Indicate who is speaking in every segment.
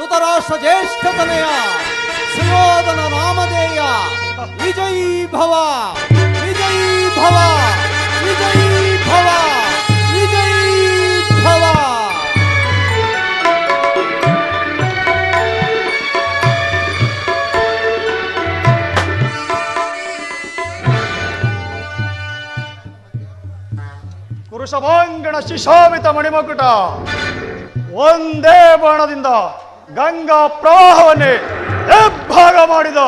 Speaker 1: ಧೃತರಾಷ್ಟ್ರ ಜ್ಯೇಷ್ಠತನೆಯ ಸುಯೋಧನ ನಾಮಧೇಯ ವಿಜಯೀ ಭವ, ವಿಜಯೀ ಭವ, ವಿಜಯೀ ಭವ, ವಿಜಯೀ ಭವ.
Speaker 2: ಕುರುಷಭಾಂಗಣ ಶಿಶಾಮಿತ ಮಣಿಮಕುಟ ಒಂದೇ ಬಾಣದಿಂದ ಗಂಗಾ ಪ್ರವಾಹವನ್ನೇ ಹೆಬ್ಬಾಗ ಮಾಡಿದ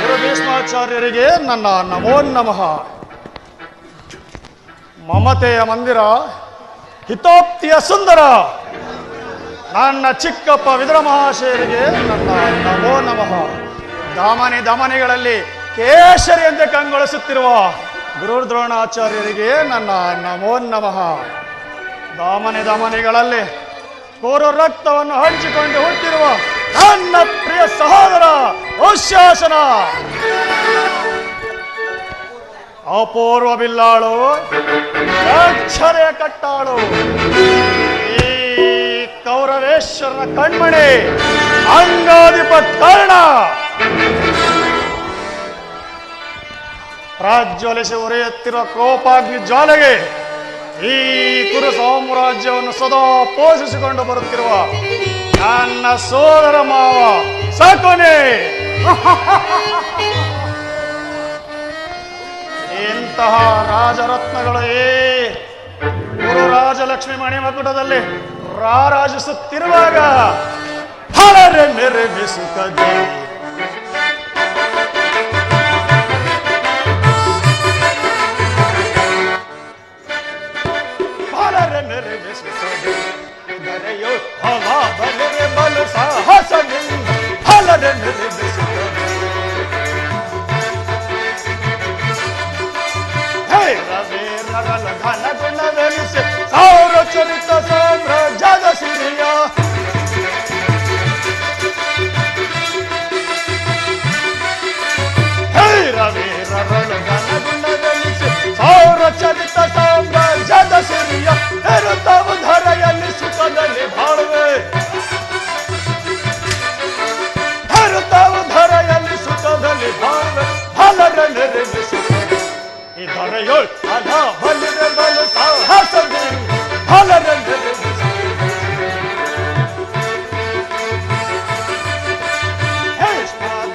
Speaker 2: ಗುರು ಭೀಷ್ಮಾಚಾರ್ಯರಿಗೆ ನನ್ನ ನಮೋ ನಮಃ. ಮಮತೆಯ ಮಂದಿರ, ಹಿತೋಕ್ತಿಯ ಸುಂದರ ನನ್ನ ಚಿಕ್ಕಪ್ಪ ವಿದುರ ಮಹಾಶಯರಿಗೆ ನನ್ನ ನಮೋ ನಮಃ. ದಮನಿಗಳಲ್ಲಿ ಕೇಸರಿ ಎಂದೇ ಕಂಗೊಳಿಸುತ್ತಿರುವ ಗುರು ದ್ರೋಣಾಚಾರ್ಯರಿಗೆ ನನ್ನ ನಮೋ ನಮಃ. ದಮನಿಗಳಲ್ಲಿ ಕೋರು ರಕ್ತವನ್ನು ಹಂಚಿಕೊಂಡು ಹುಟ್ಟಿರುವ ನನ್ನ ಪ್ರಿಯ ಸಹೋದರ ದುಶ್ಯಾಸನ, ಅಪೂರ್ವ ಬಿಲ್ಲಾಳು, ಅಕ್ಷರೆಯ ಕಟ್ಟಾಳು, ಈ ಕೌರವೇಶ್ವರನ ಕಣ್ಮಣಿ, ಅಂಗಾಧಿಪ ಕರ್ಣ, ಪ್ರಾಜ್ವಲಿಸಿ ಉರಿಯುತ್ತಿರುವ ಕೋಪಾಗ್ನಿ ಜ್ವಾಲೆಗೆ ಈ ಕುರು ಸಾಮ್ರಾಜ್ಯವನ್ನು ಸದಾ ಪೋಷಿಸಿಕೊಂಡು ಬರುತ್ತಿರುವ ನನ್ನ ಸೋದರ ಮಾವ ಶಕುನಿ. ಇಂತಹ ರಾಜರತ್ನಗಳು ಈ ಗುರು ರಾಜಲಕ್ಷ್ಮಿ ಮಣಿಮಕುಟದಲ್ಲಿ ರಾರಾಜಿಸುತ್ತಿರುವಾಗ ಹಳರೆ ಮೆರೆಬಿಸುತ್ತದೆ ಸಾಹಸದಿಂದ ಹಲರೆ ನಿರ್ಮಿಸುತ್ತದೆ. ರವೇ ನಗಲ ಘನ ಗುಣವೆನಿಸಿ ಸಾವಿರ ಚರಿತ ಸಾಮ್ರಾಜ್ಯದ ಸಿರಿಯ ರವೇ ರರಳು ಘನ ಗುಣವೆನಿಸಿ ಸಾವಿರ ಚರಿತ ಸಾಮ್ರಾಜ್ಯದ ಸಿರಿಯ ಹೆರುತ್ತವು ಧರೆಯಲ್ಲಿ ಸುಖದಲ್ಲಿ ಬಾಳುವೆ, ತಾವು ಧರೆಯಲ್ಲಿ ಸುಖದಲ್ಲಿ ಬಾಳುವೆ ಹಲರೆ ನಿರ್ಮಿಸುತ್ತದೆ. ಈ ಧರೆಯೊಳ್ ಅಲ ಬಲಿರೆ ಬಲು ಸಾಹಸದಿ ಹಲರೆ ನಿರ್ಮಿಸುತ್ತದೆ.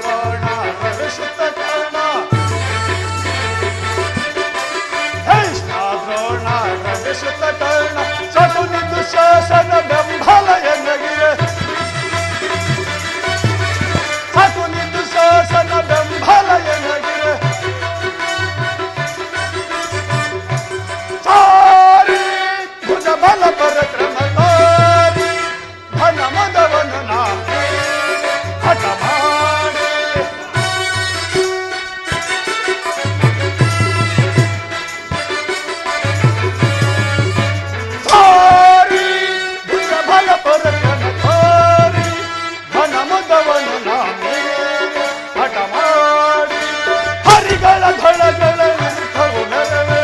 Speaker 2: ದ್ರೋಣ ರವಿಸುತ್ತ ಕರ್ಣ, ದ್ರೋಣ ರವಿಸುತ್ತ ಕರ್ಣ, ಶಕುನಿ ದುಶ್ಯಾಸನ ಬೆಂಬಲ ಎನ್ನಗಿರೆ, ಶಾಸನ ಬೆಂಬಲ ಎನ್ನಗಿರೆ, ಸಾರಿ ಭುಜ ಬಲ ಪರಕ್ರಮ ತಾರಿ ಘನ ಮದವನ್ನು ನಾಟಿ ಹಠ ಮಾಡಿ ಸಾರಿ ಭುಜ ಬಲ ಪರಕ್ರಮ ತಾರಿ ಘನ ಮದವನ್ನು ನಾಟಿ ಹರಿಗಳ ಧಳಗಳ ವಿರುದ್ಧವು ನೆರವೆ,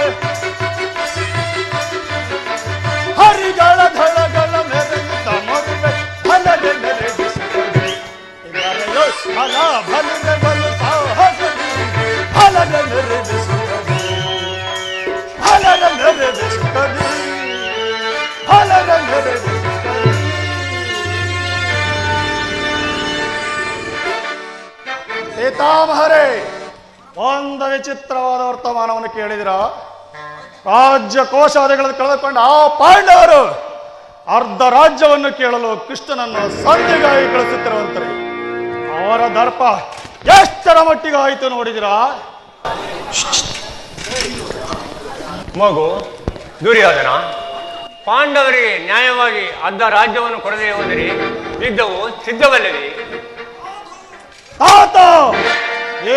Speaker 2: ಹರಿಗಳ ಧಳಗಳ ಮೆರೆಯುತ್ತ ಮರುವೆ ಹಲರೆ ಮೆರೆಗಿಸುತ್ತದೆ. ಫಲ ಬಲಿರೆ ಬಲು ಸಾಹಸದಿ ಹಲರೆ ಮೆರೆದಿಸುತ್ತದೆ, ಹಲರೆ ಮೆರೆದಿಸುತ್ತದೆ, ಹಲರೆ ಮೆರೆದಿಸುತ್ತದೆ. ಪಿತಾಮಹರೇ, ಒಂದು ವಿಚಿತ್ರವಾದ ವರ್ತಮಾನವನ್ನು ಕೇಳಿದಿರ? ರಾಜ್ಯ ಕೋಶಾದಿಗಳನ್ನು ಕಳೆದುಕೊಂಡು ಆ ಪಾಂಡವರು ಅರ್ಧ ರಾಜ್ಯವನ್ನು ಕೇಳಲು ಕೃಷ್ಣನನ್ನು ಸಂಧಿಗಾಗಿ ಕಳಿಸುತ್ತಿರುವಂತರೆ ಅವರ ದರ್ಪ ಎಷ್ಟರ ಮಟ್ಟಿಗೆ ಆಯಿತು ನೋಡಿದಿರಾ?
Speaker 3: ಮಗು ದುರ್ಯೋಧನ, ಪಾಂಡವರಿಗೆ ನ್ಯಾಯವಾಗಿ ಅರ್ಧ ರಾಜ್ಯವನ್ನು ಕೊಡದೇ ಹೋದರೆ ಯುದ್ಧವು ಸಿದ್ಧವಲ್ಲವೇ?
Speaker 2: ತಾತ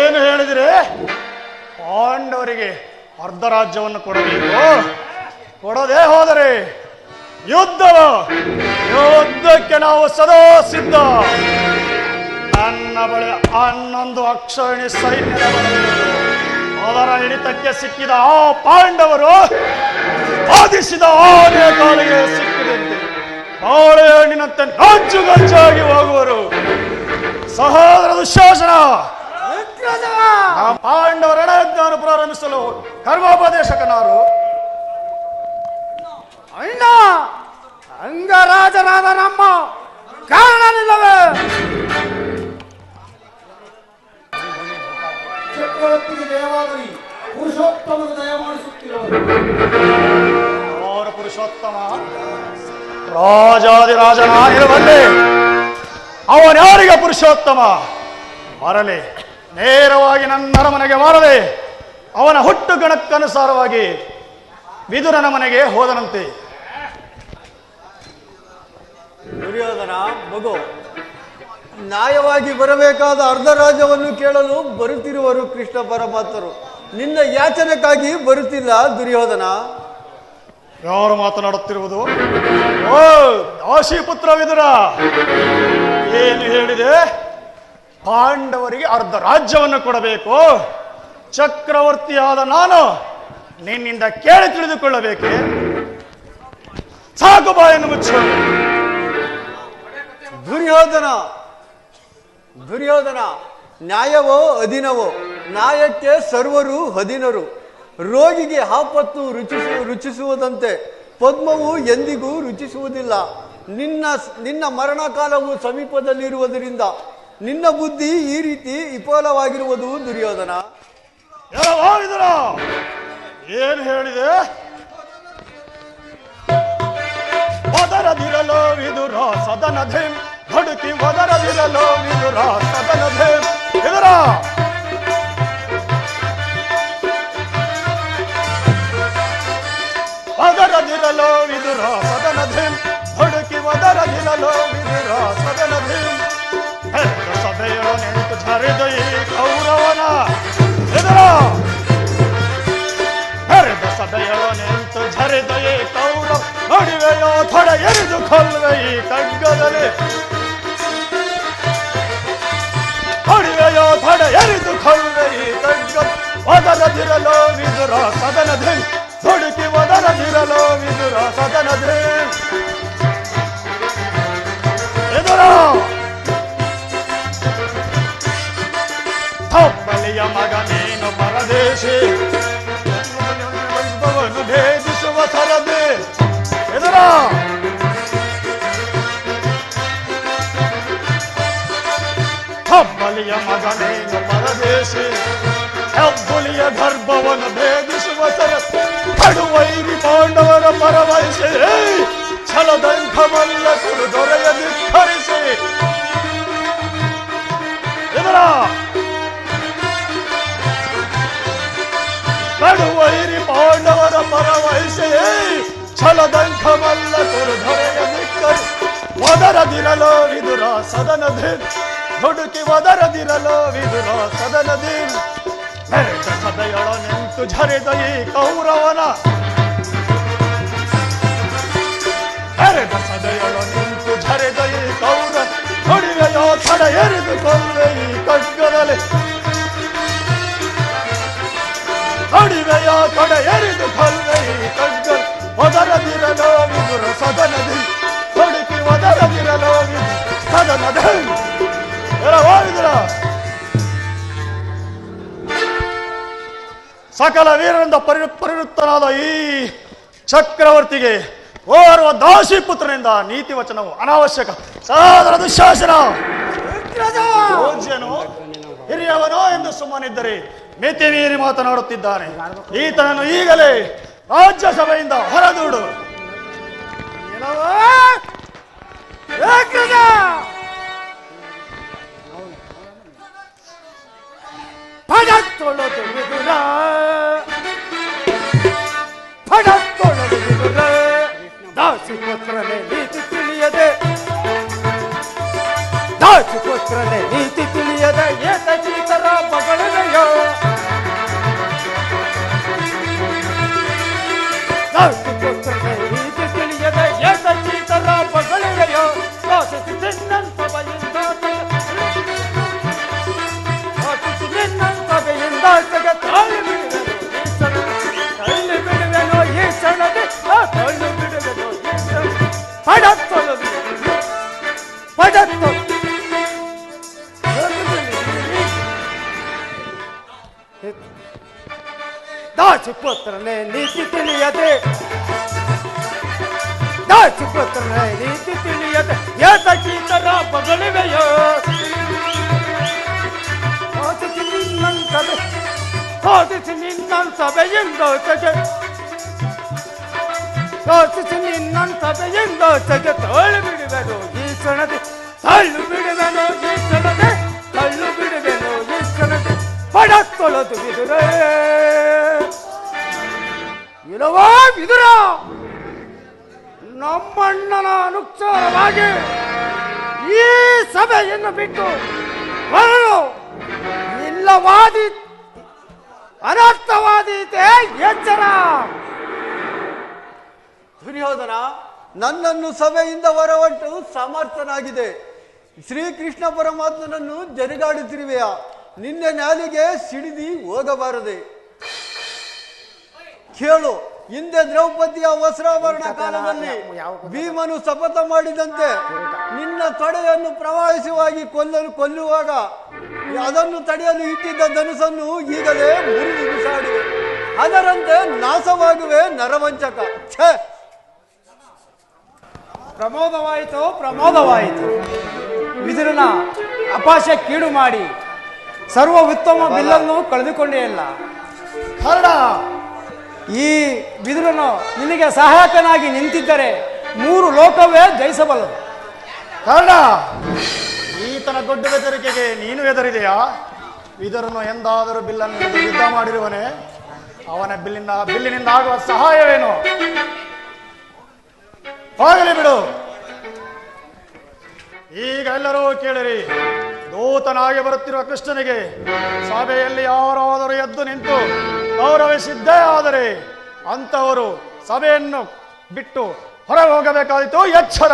Speaker 2: ಏನು ಹೇಳಿದ್ರೆ? ಪಾಂಡವರಿಗೆ ಅರ್ಧ ರಾಜ್ಯವನ್ನು ಕೊಡಬೇಕು, ಕೊಡದೆ ಹೋದರೆ ಯುದ್ಧಕ್ಕೆ ನಾವು ಸದಾ ಸಿದ್ಧ. ನನ್ನ ಬಳಿ 11 ಅಕ್ಷೋಹಿಣಿ ಸೈನ್ಯದ ಬಲವಿರುವುದು. ಅದರ ಹಿಡಿತಕ್ಕೆ ಸಿಕ್ಕಿದ ಆ ಪಾಂಡವರು ಬಾಧಿಸಿದ ಆನೆಯ ಕಾಲಿಗೆ ಸಿಕ್ಕಿದಂತೆ ಬಾಳೆಹಣ್ಣಿನಂತೆ ಗಜ್ಜಾಗಿ ಹೋಗುವರು. ಸಹೋದರ ದುಶ್ಯಾಸನ, ಪಾಂಡವರ ರಣಜ್ಞಾನ ಪ್ರಾರಂಭಿಸಲು ಕರ್ಮೋಪದೇಶಕನಾರು.
Speaker 1: ಅಣ್ಣ, ಅಂಗರಾಜರಾದ ನಮ್ಮ ಕಾರಣವಿಲ್ಲವೇ? ಚಕ್ರವರ್ತಿಗೆ ದಯವಾಗಲಿ, ಪುರುಷೋತ್ತಮನು ದಯಮಾಡಿಸುತ್ತಿರುವರು.
Speaker 2: ಅವರ ಪುರುಷೋತ್ತಮ ರಾಜಾದಿರಾಜನ ಇರುವಲ್ಲಿ ಅವನ್ಯಾರಿಗೆ ಪುರುಷೋತ್ತಮ ಬರಲಿ. ನೇರವಾಗಿ ನನ್ನ ಅರಮನೆಗೆ ಬಾರದೆ ಅವನ ಹುಟ್ಟು ಗಣಕ್ಕನುಸಾರವಾಗಿ ವಿದುರನ ಮನೆಗೆ ಹೋದನಂತೆ.
Speaker 4: ದುರ್ಯೋಧನ ಮಗು, ನ್ಯಾಯವಾಗಿ ಬರಬೇಕಾದ ಅರ್ಧ ರಾಜ್ಯವನ್ನು ಕೇಳಲು ಬರುತ್ತಿರುವರು ಕೃಷ್ಣ ಪರಮಾತ್ಮರು. ನಿನ್ನ ಯಾಚನೆಗಾಗಿ ಬರುತ್ತಿಲ್ಲ ದುರ್ಯೋಧನ.
Speaker 2: ಯಾರು ಮಾತನಾಡುತ್ತಿರುವುದು? ಓ ದಾಶಿಪುತ್ರ ವಿದುರ, ಏನು ಹೇಳಿದೆ? ಪಾಂಡವರಿಗೆ ಅರ್ಧ ರಾಜ್ಯವನ್ನು ಕೊಡಬೇಕು. ಚಕ್ರವರ್ತಿಯಾದ ನಾನು ನಿನ್ನಿಂದ ಕೇಳಿ ತಿಳಿದುಕೊಳ್ಳಬೇಕೆ? ಸಾಕು, ಬಾಯನ್ನು ಮುಚ್ಚು.
Speaker 4: ದುರ್ಯೋಧನ, ನ್ಯಾಯವೋ ಅಧೀನವೋ? ನ್ಯಾಯಕ್ಕೆ ಸರ್ವರು ಅಧೀನರು. ರೋಗಿಗೆ ಆಪತ್ತು ರುಚಿಸುವುದಂತೆ ಪದ್ಮವು ಎಂದಿಗೂ ರುಚಿಸುವುದಿಲ್ಲ. ನಿನ್ನ ಮರಣಕಾಲವು ಸಮೀಪದಲ್ಲಿರುವುದರಿಂದ ನಿನ್ನ ಬುದ್ಧಿ ಈ ರೀತಿ ವಿಫಲವಾಗಿರುವುದು ದುರ್ಯೋಧನ.
Speaker 2: ಏನು ಹೇಳಿದೆ? ಒದರದಿರಲೋ ವಿದುರ ಸದನಧೇಂ, ಹುಡುಕಿ ಒದರದಿರಲೋ ವಿದುರ ಸದನಧೇಂ. ವಿದುರ, ಒದರದಿರಲೋ ವಿದುರ ಸದನಧೇಂ, ಹುಡುಕಿ ಒದರದಿರಲೋ ವಿದುರ ಸದನಧೇಂ. ಸಭೆಯೋ ನಿಂತು ಝರಿದ ಈ ಕೌರವನ. ವಿದುರ, ಹರಿದ ಸಭೆಯೋ ನಿಂತು ಝರಿದ ಈ ಕೌರವ, ನಡುವೆಯೋ ಥೊಡೆ ಎರಿದು ಕೊಲ್ಲುವೆ ಈ ಖಡ್ಗದಲ್ಲಿ. ನಡುವೆಯೋ ಥೊಡೆ ಎರಿದು ಕೊಲ್ಲುವೆ ಈ ಖಡ್ಗ. ಒದರದಿರಲೋ ವಿದುರ ಸದನಧೇಂ, ಹುಡುಕಿ ಒದರದಿರಲೋ ವಿದುರ ಸದನಧೇಂ. ವಿದುರ, ಬಲಿಯ ಮಗ ನೀನು ಪರದೇಶಿ, ವೈಭವನು ಭೇದಿಸುವ ಸರದೆ. ಎದುರ, ಬಲಿಯ ಮಗ ನೀನು ಪರದೇಶಿ, ಹೆಬ್ಬುಲಿಯ ಗರ್ಭವನ್ನು ಭೇದಿಸುವ ಸರದೆ. ಕಡುವೈರಿ ಪಾಂಡವರ ಪರವಹಿಸಿ, ಛಲದಂಖಮಲ್ಲ ಕುರು ದೊರೆಯ ಧಿಕ್ಕರಿಸಿ. ಎದುರ, ಕಡುವೈರಿ ಪಾಂಡವರ ಪರವಹಿಸಿ, ಛಲದಂಖಮಲ್ಲ ಕುರು ದೊರೆಯ ಧಿಕ್ಕರಿಸಿ. ಒದರದಿರಲೋ ವಿದುರ ಸದನಧೇಂ, ಹುಡುಕಿ ಒದರದಿರಲೋ ವಿದುರ ಸದನಧೇಂ. ಮೆರೆದ ಸಭೆಯೊಳ ನಿಂತು ಝರಿದ ಈ ಕೌರವನ. ಮೆರೆದ ಸಭೆಯೊಳ ನಿಂತು ಝರಿದ ಈ ಕೌರವ, ಹೊಡಿವೆಯೋ ತಡ ಎರಿದು ಕೊಲ್ಲುವೆ ಈ ಖಡ್ಗದಲ್ಲಿ. ಹೊಡಿವೆಯೋ ತಡ ಎರಿದು ಕೊಲ್ಲುವೆ ಈ ಖಡ್ಗ. ಒದರದಿರಲೋ ವಿದುರ ಸದನಧೇಂ, ಹುಡುಕಿ ಒದರದಿರಲೋ ವಿದುರ ಸದನಧೇಂ. ವಿದುರ, ಸಕಲ ವೀರರಿಂದ ಪರಿವೃತ್ತನಾದ ಈ ಚಕ್ರವರ್ತಿಗೆ ಓರ್ವ ದಾಸಿ ಪುತ್ರನಿಂದ ನೀತಿ ವಚನವು ಅನಾವಶ್ಯಕ. ಸಹೋದರ ದುಶ್ಯಾಸನ, ಪೂಜ್ಯನು ಹಿರಿಯವನೋ ಎಂದು ಸುಮ್ಮನಿದ್ದರೆ ಮಿತಿ ಮೀರಿ ಮಾತನಾಡುತ್ತಿದ್ದಾನೆ. ಈತನನ್ನು ಈಗಲೇ ರಾಜ್ಯಸಭೆಯಿಂದ ಹೊರದೂಡು.
Speaker 1: ಪಡತ್ತೊಳದು ವಿದುರ, ಪಡತ್ತೊಳದು ವಿದುರ, ದಾಸಿ ಪುತ್ರನೇ ನೀತಿ ತಿಳಿಯದೆ, ದಾಸಿ ಪುತ್ರನೇ ನೀತಿ ತಿಳಿಯದೆ ಏತಚೀತರ ಬಗಳನೆಯೋ. ದಾಸಿ ಪುತ್ರನೇ ನೀತಿ ತಿಳಿಯದೆ ಏತಚೀತರ ಬಗಳನೆಯೋ. ದಾಸಿ ನಿನ್ನಂತ ಬಯಿಂದ ತಾಳಿ ಬಿಡಿದರು ದಾಸಪುತ್ರನೇ ನೀತಿ ತಿಳಿಯದೆ ದಾಸಪುತ್ರನೇ ನೀತಿ ತಿಳಿಯದೆ ಏತಕೀತರ ಬಗಳಿವೆಯೋ ತೋರಿಸಿ ನಿನ್ನನ್ ಸಭೆಯಿಂದ ತಳ್ಳು ಬಿಡುವೆನು ಈ ಕ್ಷಣದೆ ತಳ್ಳು ಬಿಡುವೆನು ಈ ಕ್ಷಣದೆ ತಳ್ಳು ಬಿಡುವೆನು ಈ ಕ್ಷಣದೆ ಪಡತ್ತೊಳದು ಬಿದುರೆ ಇಲ್ಲವಾ ಬಿದುರ ನಮ್ಮಣ್ಣನ ಅನುಚಾರವಾಗಿ ಈ ಸಭೆಯನ್ನು ಬಿಟ್ಟು ಹೊರಡು ಇಲ್ಲವಾದಿ ಅನರ್ಥವಾದೀತೆ ಎಚ್ಚರ.
Speaker 4: ದುರ್ಯೋಧನ, ನನ್ನನ್ನು ಸಭೆಯಿಂದ ಹೊರವಟ್ಟು ಸಮರ್ಥನಾಗಿದೆ. ಶ್ರೀಕೃಷ್ಣ ಪರಮಾತ್ಮನನ್ನು ಜರುಗಾಡುತ್ತಿರುವೆಯ ನಿನ್ನೆ ನಾಲಿಗೆ ಸಿಡಿದಿ ಹೋಗಬಾರದೆ. ಕೇಳು, ಹಿಂದೆ ದ್ರೌಪದಿಯ ವಸ್ತ್ರಾಭರಣ ಕಾಲದಲ್ಲಿ ಭೀಮನು ಶಪಥ ಮಾಡಿದಂತೆ ನಿನ್ನ ತೊಡೆಯನ್ನು ಪ್ರವಾಹಿಸುವಾಗಿ ಕೊಲ್ಲುವಾಗ ಅದನ್ನು ತಡೆಯಲು ಇಟ್ಟಿದ್ದ ಧನುಸನ್ನು ಈಗಲೇ ಮುರಿದು ಬಿಸಾಡಿವೆ. ಅದರಂತೆ ನಾಶವಾಗುವೆ ನರವಂಚಕ. ಛೇ,
Speaker 1: ಪ್ರಮೋದವಾಯಿತು. ವಿದುರನ ಅಪಾಶ ಕೀಡು ಮಾಡಿ ಸರ್ವ ಉತ್ತಮ ಬಿಲ್ಲನ್ನು ಕಳೆದುಕೊಂಡೇ ಇಲ್ಲ.
Speaker 2: ಕರ್ಣ,
Speaker 1: ಈ ವಿದುರನು ನಿನಗೆ ಸಹಾಯಕನಾಗಿ ನಿಂತಿದ್ದರೆ 3 ಲೋಕವೇ ಜಯಿಸಬಲ್ಲದು.
Speaker 2: ಕರ್ಣ, ಈತನ ದೊಡ್ಡ ಬೆದರಿಕೆಗೆ ನೀನು ಹೆದರಿದೆಯಾ? ಇದರನ್ನು ಎಂದಾದರೂ ಬಿಲ್ಲನ್ನು ಹಿಡಿದು ಯುದ್ಧ ಮಾಡಿರುವನೆ? ಅವನ ಬಿಲ್ಲಿನಿಂದ ಆಗುವ ಸಹಾಯವೇನು? ಹೋಗಲಿ ಬಿಡು. ಈಗ ಎಲ್ಲರೂ ಕೇಳಿರಿ, ದೂತನಾಗಿ ಬರುತ್ತಿರುವ ಕೃಷ್ಣನಿಗೆ ಸಭೆಯಲ್ಲಿ ಯಾರಾದರೂ ಎದ್ದು ನಿಂತು ಗೌರವಿಸಿದ್ದೇ ಆದರೆ ಅಂತವರು ಸಭೆಯನ್ನು ಬಿಟ್ಟು ಹೊರಗೆ ಹೋಗಬೇಕಾದಿತ್ತು. ಎಚ್ಚರ.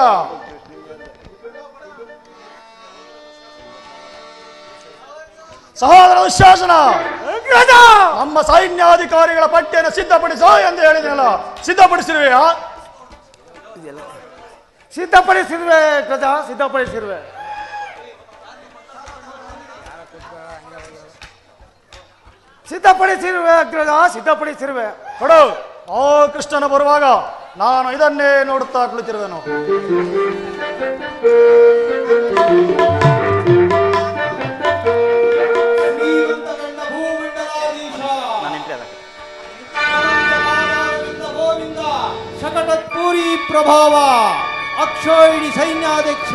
Speaker 2: ಸಹೋದರ ದುಶ್ಯಾಸನ, ನಮ್ಮ ಸೈನ್ಯಾಧಿಕಾರಿಗಳ ಪಟ್ಟಿಯನ್ನು ಸಿದ್ಧಪಡಿಸೋ ಎಂದು ಹೇಳಿದೆನಲ್ಲ, ಸಿದ್ಧಪಡಿಸಿರುವೆಯಾ?
Speaker 1: ಸಿದ್ಧಪಡಿಸಿರುವೆ ಗಜ, ಸಿದ್ಧಪಡಿಸಿರುವೆ. ಸಿದ್ಧಪಡಿಸಿರುವೆ.
Speaker 2: ಕೊಡು. ಓ ಕೃಷ್ಣನ ಬರುವಾಗ ನಾನು ಇದನ್ನೇ ನೋಡುತ್ತಾ ಕುಳಿತಿರುವೆನು.
Speaker 5: ಶಕಟಪುರಿ ಪ್ರಭಾವ ಅಕ್ಷೋಹಿಣಿ ಸೈನ್ಯಾಧ್ಯಕ್ಷ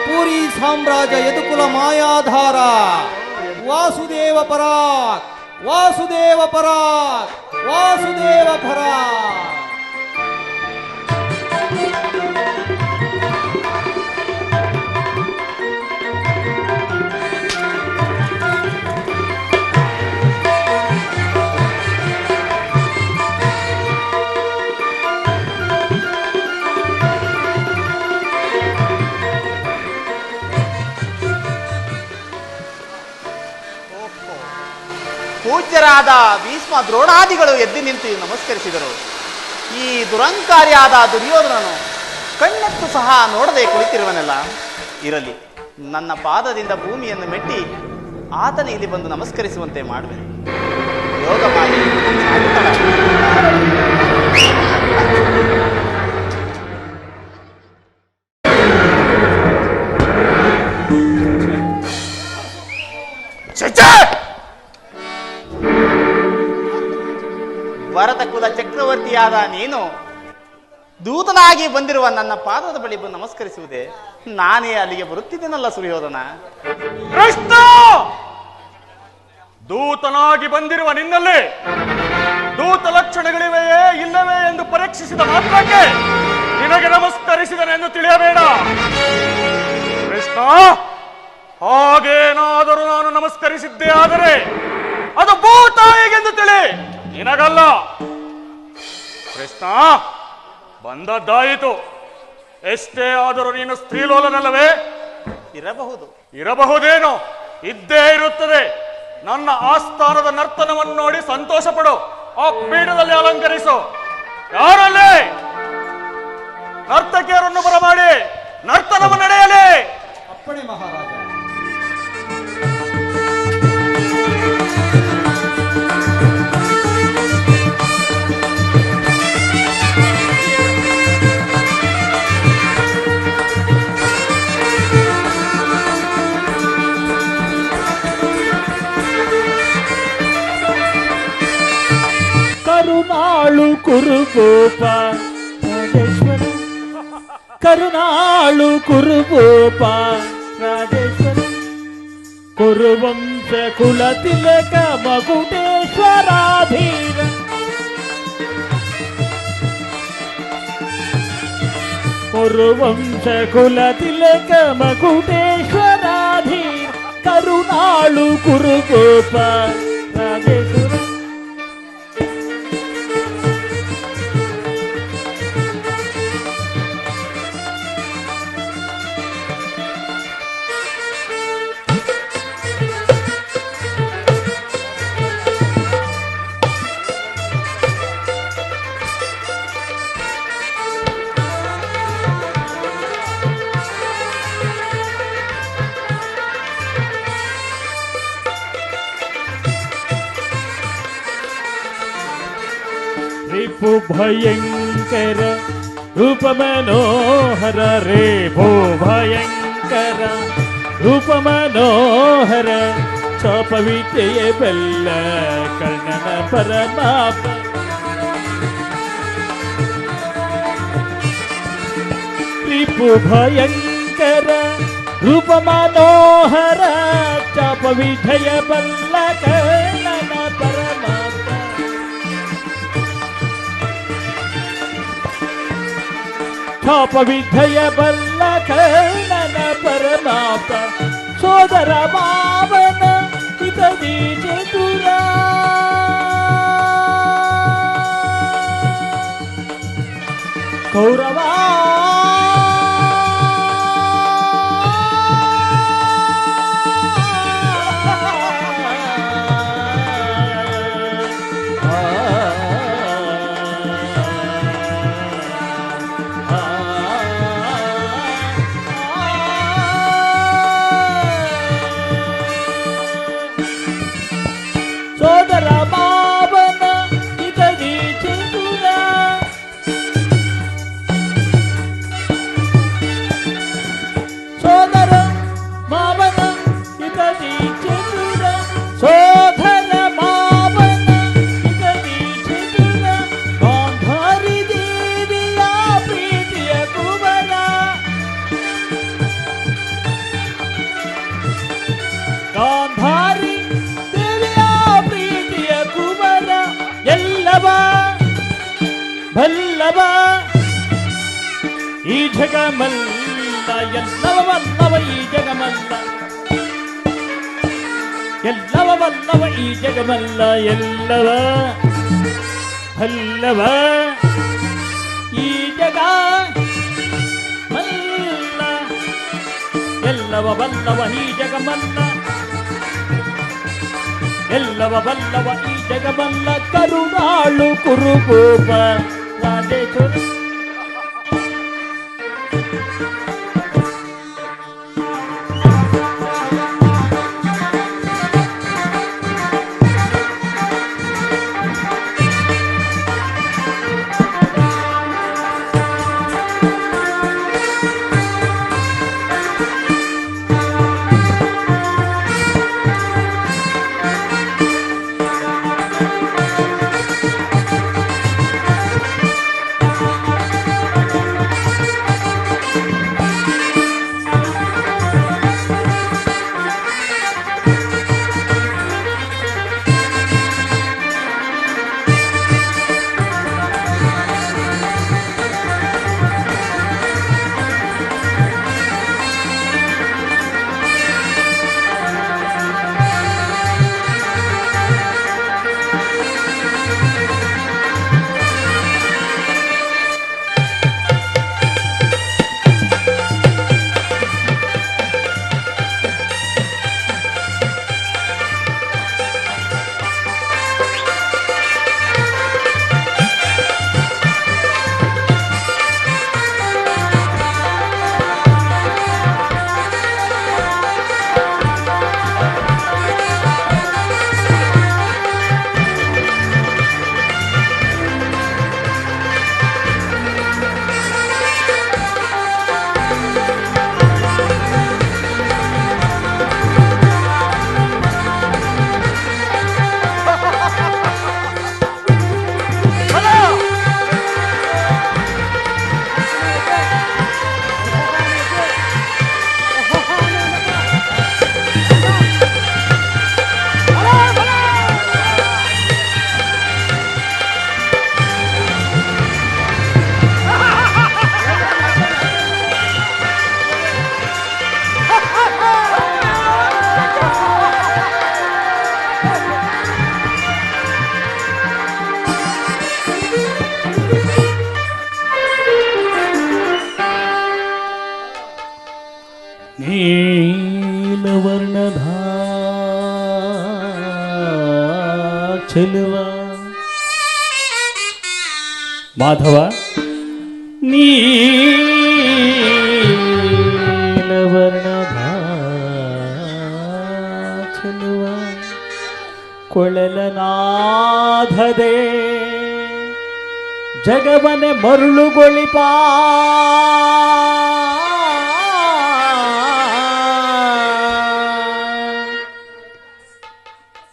Speaker 5: ಪೂರಿ ಸಾಮ್ರಾಜ್ಯ ಯದುಕುಲ ಮಾಯಾಧಾರ ವಾಸುದೇವ ಪರಾಕ್ ವಾಸುದೇವ ಪರಾಕ್ ವಾಸುದೇವ ಪರಾಕ್.
Speaker 6: ಪೂಜ್ಯರಾದ ಭೀಷ್ಮ ದ್ರೋಣಾದಿಗಳು ಎದ್ದು ನಿಂತು ನಮಸ್ಕರಿಸಿದರು. ಈ ದುರಂಕಾರಿಯಾದ ದುರ್ಯೋಧನನು ಕಣ್ಣೆತ್ತು ಸಹ ನೋಡದೆ ಕುಳಿತಿರುವನಲ್ಲ. ಇರಲಿ, ನನ್ನ ಪಾದದಿಂದ ಭೂಮಿಯನ್ನು ಮೆಟ್ಟಿ ಆತನ ಇಲ್ಲಿ ಬಂದು ನಮಸ್ಕರಿಸುವಂತೆ ಮಾಡುವೆನು. ಯೋಗ ಮಾಡಿ ಭರತ ಕುಲ ಚಕ್ರವರ್ತಿಯಾದ ನೀನು ದೂತನಾಗಿ ಬಂದಿರುವ ನನ್ನ ಪಾದದ ಬಳಿ ಬಂದು ನಮಸ್ಕರಿಸುವುದೇ? ನಾನೇ ಅಲ್ಲಿಗೆ ಬರುತ್ತಿದ್ದೇನಲ್ಲ ಸುರಿಯೋದನ.
Speaker 2: ಕೃಷ್ಣ, ದೂತನಾಗಿ ಬಂದಿರುವ ನಿನ್ನಲ್ಲಿ ದೂತ ಲಕ್ಷಣಗಳಿವೆಯೇ ಇಲ್ಲವೇ ಎಂದು ಪರೀಕ್ಷಿಸಿದ ಮಾತ್ರಕ್ಕೆ ನಿನಗೆ ನಮಸ್ಕರಿಸಿದನೆಂದು ತಿಳಿಯಬೇಡ. ಕೃಷ್ಣ, ಹಾಗೇನಾದರೂ ನಾನು ನಮಸ್ಕರಿಸಿದ್ದೇ ಆದರೆ ಅದು ಭೂತಾಯಿಗೆಂದು ತಿಳಿ, ನಿನಗಲ್ಲ. ಕೃಷ್ಣ, ಬಂದದ್ದಾಯಿತು. ಎಷ್ಟೇ ಆದರೂ ನೀನು ಸ್ತ್ರೀಲೋಲನಲ್ಲವೇ? ಇರಬಹುದೇನೋ, ಇದ್ದೇ ಇರುತ್ತದೆ. ನನ್ನ ಆಸ್ಥಾನದ ನರ್ತನವನ್ನು ನೋಡಿ ಸಂತೋಷ ಪಡು. ಆ ಪೀಠದಲ್ಲಿ ಅಲಂಕರಿಸು. ಯಾರಲ್ಲಿ ನರ್ತಕಿಯರನ್ನು ಬರಮಾಡಿ ನರ್ತನವನ್ನು ನಡೆಯಲಿ.
Speaker 5: ಅಪ್ಪಣೆ ಮಹಾರಾಜ.
Speaker 7: ಕರುಣಾಳು ಕುರುಭೂಪ ರಾಜೇಶ್ವರ ಕರುಣಾಳು ಕುರುಭೂಪ ರಾಜೇಶ್ವರ ಕುರುವಂಶ ಕುಲ ತಿಲಕ ಮಗುಟೇಶ್ವರಾಧೀರ ಕುರುವಂಶ ಕುಲ ತಿಲಕ ಮಗುಟೇಶ್ವರಾಧೀರ ಕರುಣಾಳು ಕುರುಭೂಪ ರಾಜೇಶ್ವರ ರಿಪು ಭಯಂಕರ ರೂಪ ಮನೋಹರ ರೇಪು ಭಯಂಕರ ರೂಪ ಮನೋಹರ ಚಾಪವಿದ್ಯೆಯ ಬೆಲ್ಲ ಕರ್ಣನ ಪರಮಾಪ ರಿಪು ಭಯಂಕರ ರೂಪ ಮನೋಹರ ಚಾಪವಿದ್ಯೆಯ ಬಲ್ಲ ಕರ್ಣನ ಪರಮಾಪ ಚಾಪವಿದ್ಯೆಯ ಬಲ್ಲ ಕರ್ಣನ ಪರಮಾಪ ಸೋದರ ಮಾವನ ಹಿತದಿ ಚತುರ ಕೌರವ ಸೋದರ ಮಾವನ ಹಿತದಿ ಚತುರ ಸೋದರ ಮಾವನ ಹಿತದಿ ಚತುರ ಸೋದರ ಮಾವನ ಹಿತದಿ ಚತುರ ಗಾಂಧಾರಿ ದೇವಿಯ ಪ್ರೀತಿಯ ಕುವರ ಗಾಂಧಾರಿ ಎಲ್ಲವ ಬಲ್ಲವ ಈ ಜಗಮಲ್ಲ ಎಲ್ಲವ ಬಲ್ಲವ ಈ ಜಗಮಲ್ಲ ಎಲ್ಲವ ಬಲ್ಲವ ಈ ಜಗಮಲ್ಲ ಎಲ್ಲವ ಬಲ್ಲವ ಈ ಜಗ ಮಲ್ಲ ಎಲ್ಲವ ಬಲ್ಲವ ಈ ಜಗಮಲ್ಲ ಎಲ್ಲವ ಬಲ್ಲವ ಈ ಜಗಬಲ್ಲ ಕರುಣಾಳು ಕುರುಭೂಪ ರಾಜೇಶ್ವರ ನೀಲವರ್ಣದ ಚೆಲುವ ಮಾಧವ, ನೀಲವರ್ಣದ ಚೆಲುವ ಕೊಳಲನಾಧದೆ ಜಗವನೆ ಮರುಳುಗೊಳಿಪ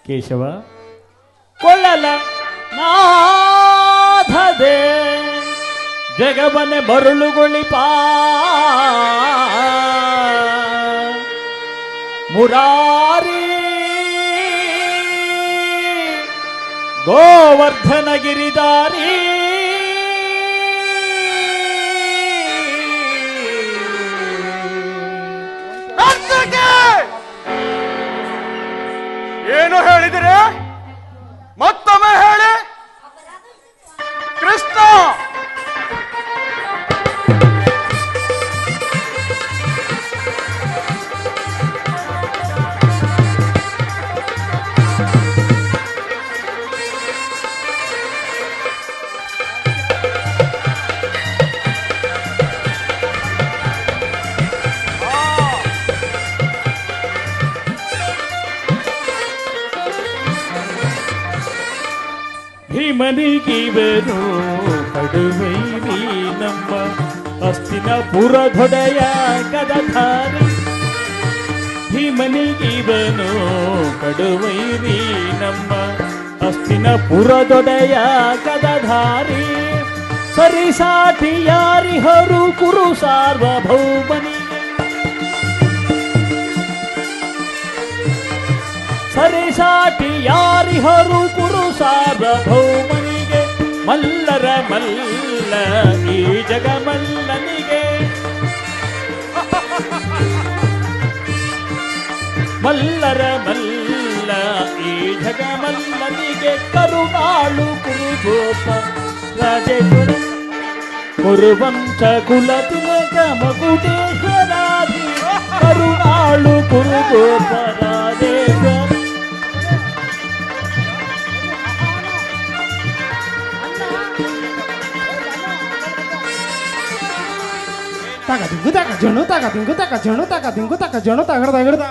Speaker 7: ಕೇಶವ, ಕೊಳ್ಳಲ ನಾಧದೆ ಜಗವನೆ ಮರುಳುಗೊಳಿಪ ಮುರಾರಿ ಗೋವರ್ಧನ ಗಿರಿದಾರಿ
Speaker 2: ಏನು ಹೇಳಿದಿರಿ? ಮತ್ತೊಮ್ಮೆ ಹೇಳಿ. ಕೃಷ್ಣ
Speaker 7: ಭೀಮನಿಗಿವನು ಕಡುವೈರಿ ನಮ್ಮ ಹಸ್ತಿನಪುರದೊಡೆಯ ಗದಧಾರಿ. ಭೀಮನಿಗಿವನು ಕಡುವೈರಿ ನಮ್ಮ ಹಸ್ತಿನಪುರದೊಡೆಯ ಗದಧಾರಿ. ಸರಿಸಾಟಿ ಯಾರಿಹರು ಕುರು ಸಾರ್ವಭೌಮನಿಗೆ, ಸರಿಸಾಟಿ ಯಾರಿಹರು ಕುರು ಸಾರ್ವಭೌಮನಿಗೆ. ಮಲ್ಲರ ಮಲ್ಲ ಈ ಜಗಮಲ್ಲನಿಗೆ, ಮಲ್ಲರ ಮಲ್ಲ ಈ ಜಗಮಲ್ಲನಿಗೆ. ಕರುಣಾಳು ಕುರುಗೋಪ ರಾಜೇಶ್ವರ ಕುರುವಂಶ ಕುಲ ತಿಲಕ ಮಗುಟೇಶ್ವರಾಧಿ. ಕರುಣಾಳು ಕುರುಗೋಪ ರಾಜೇಶ್ವರ
Speaker 5: ತಾಕ ದಿಂಗು ತಾಕ ಜಣು ತಾಕ ದಿಂಗು ತಾಕ ಜಣು ತಾಕ ದಿಂಗು ತಾಕ ಜಣು ತಗಡ್ದ ಹಿಡ್ದ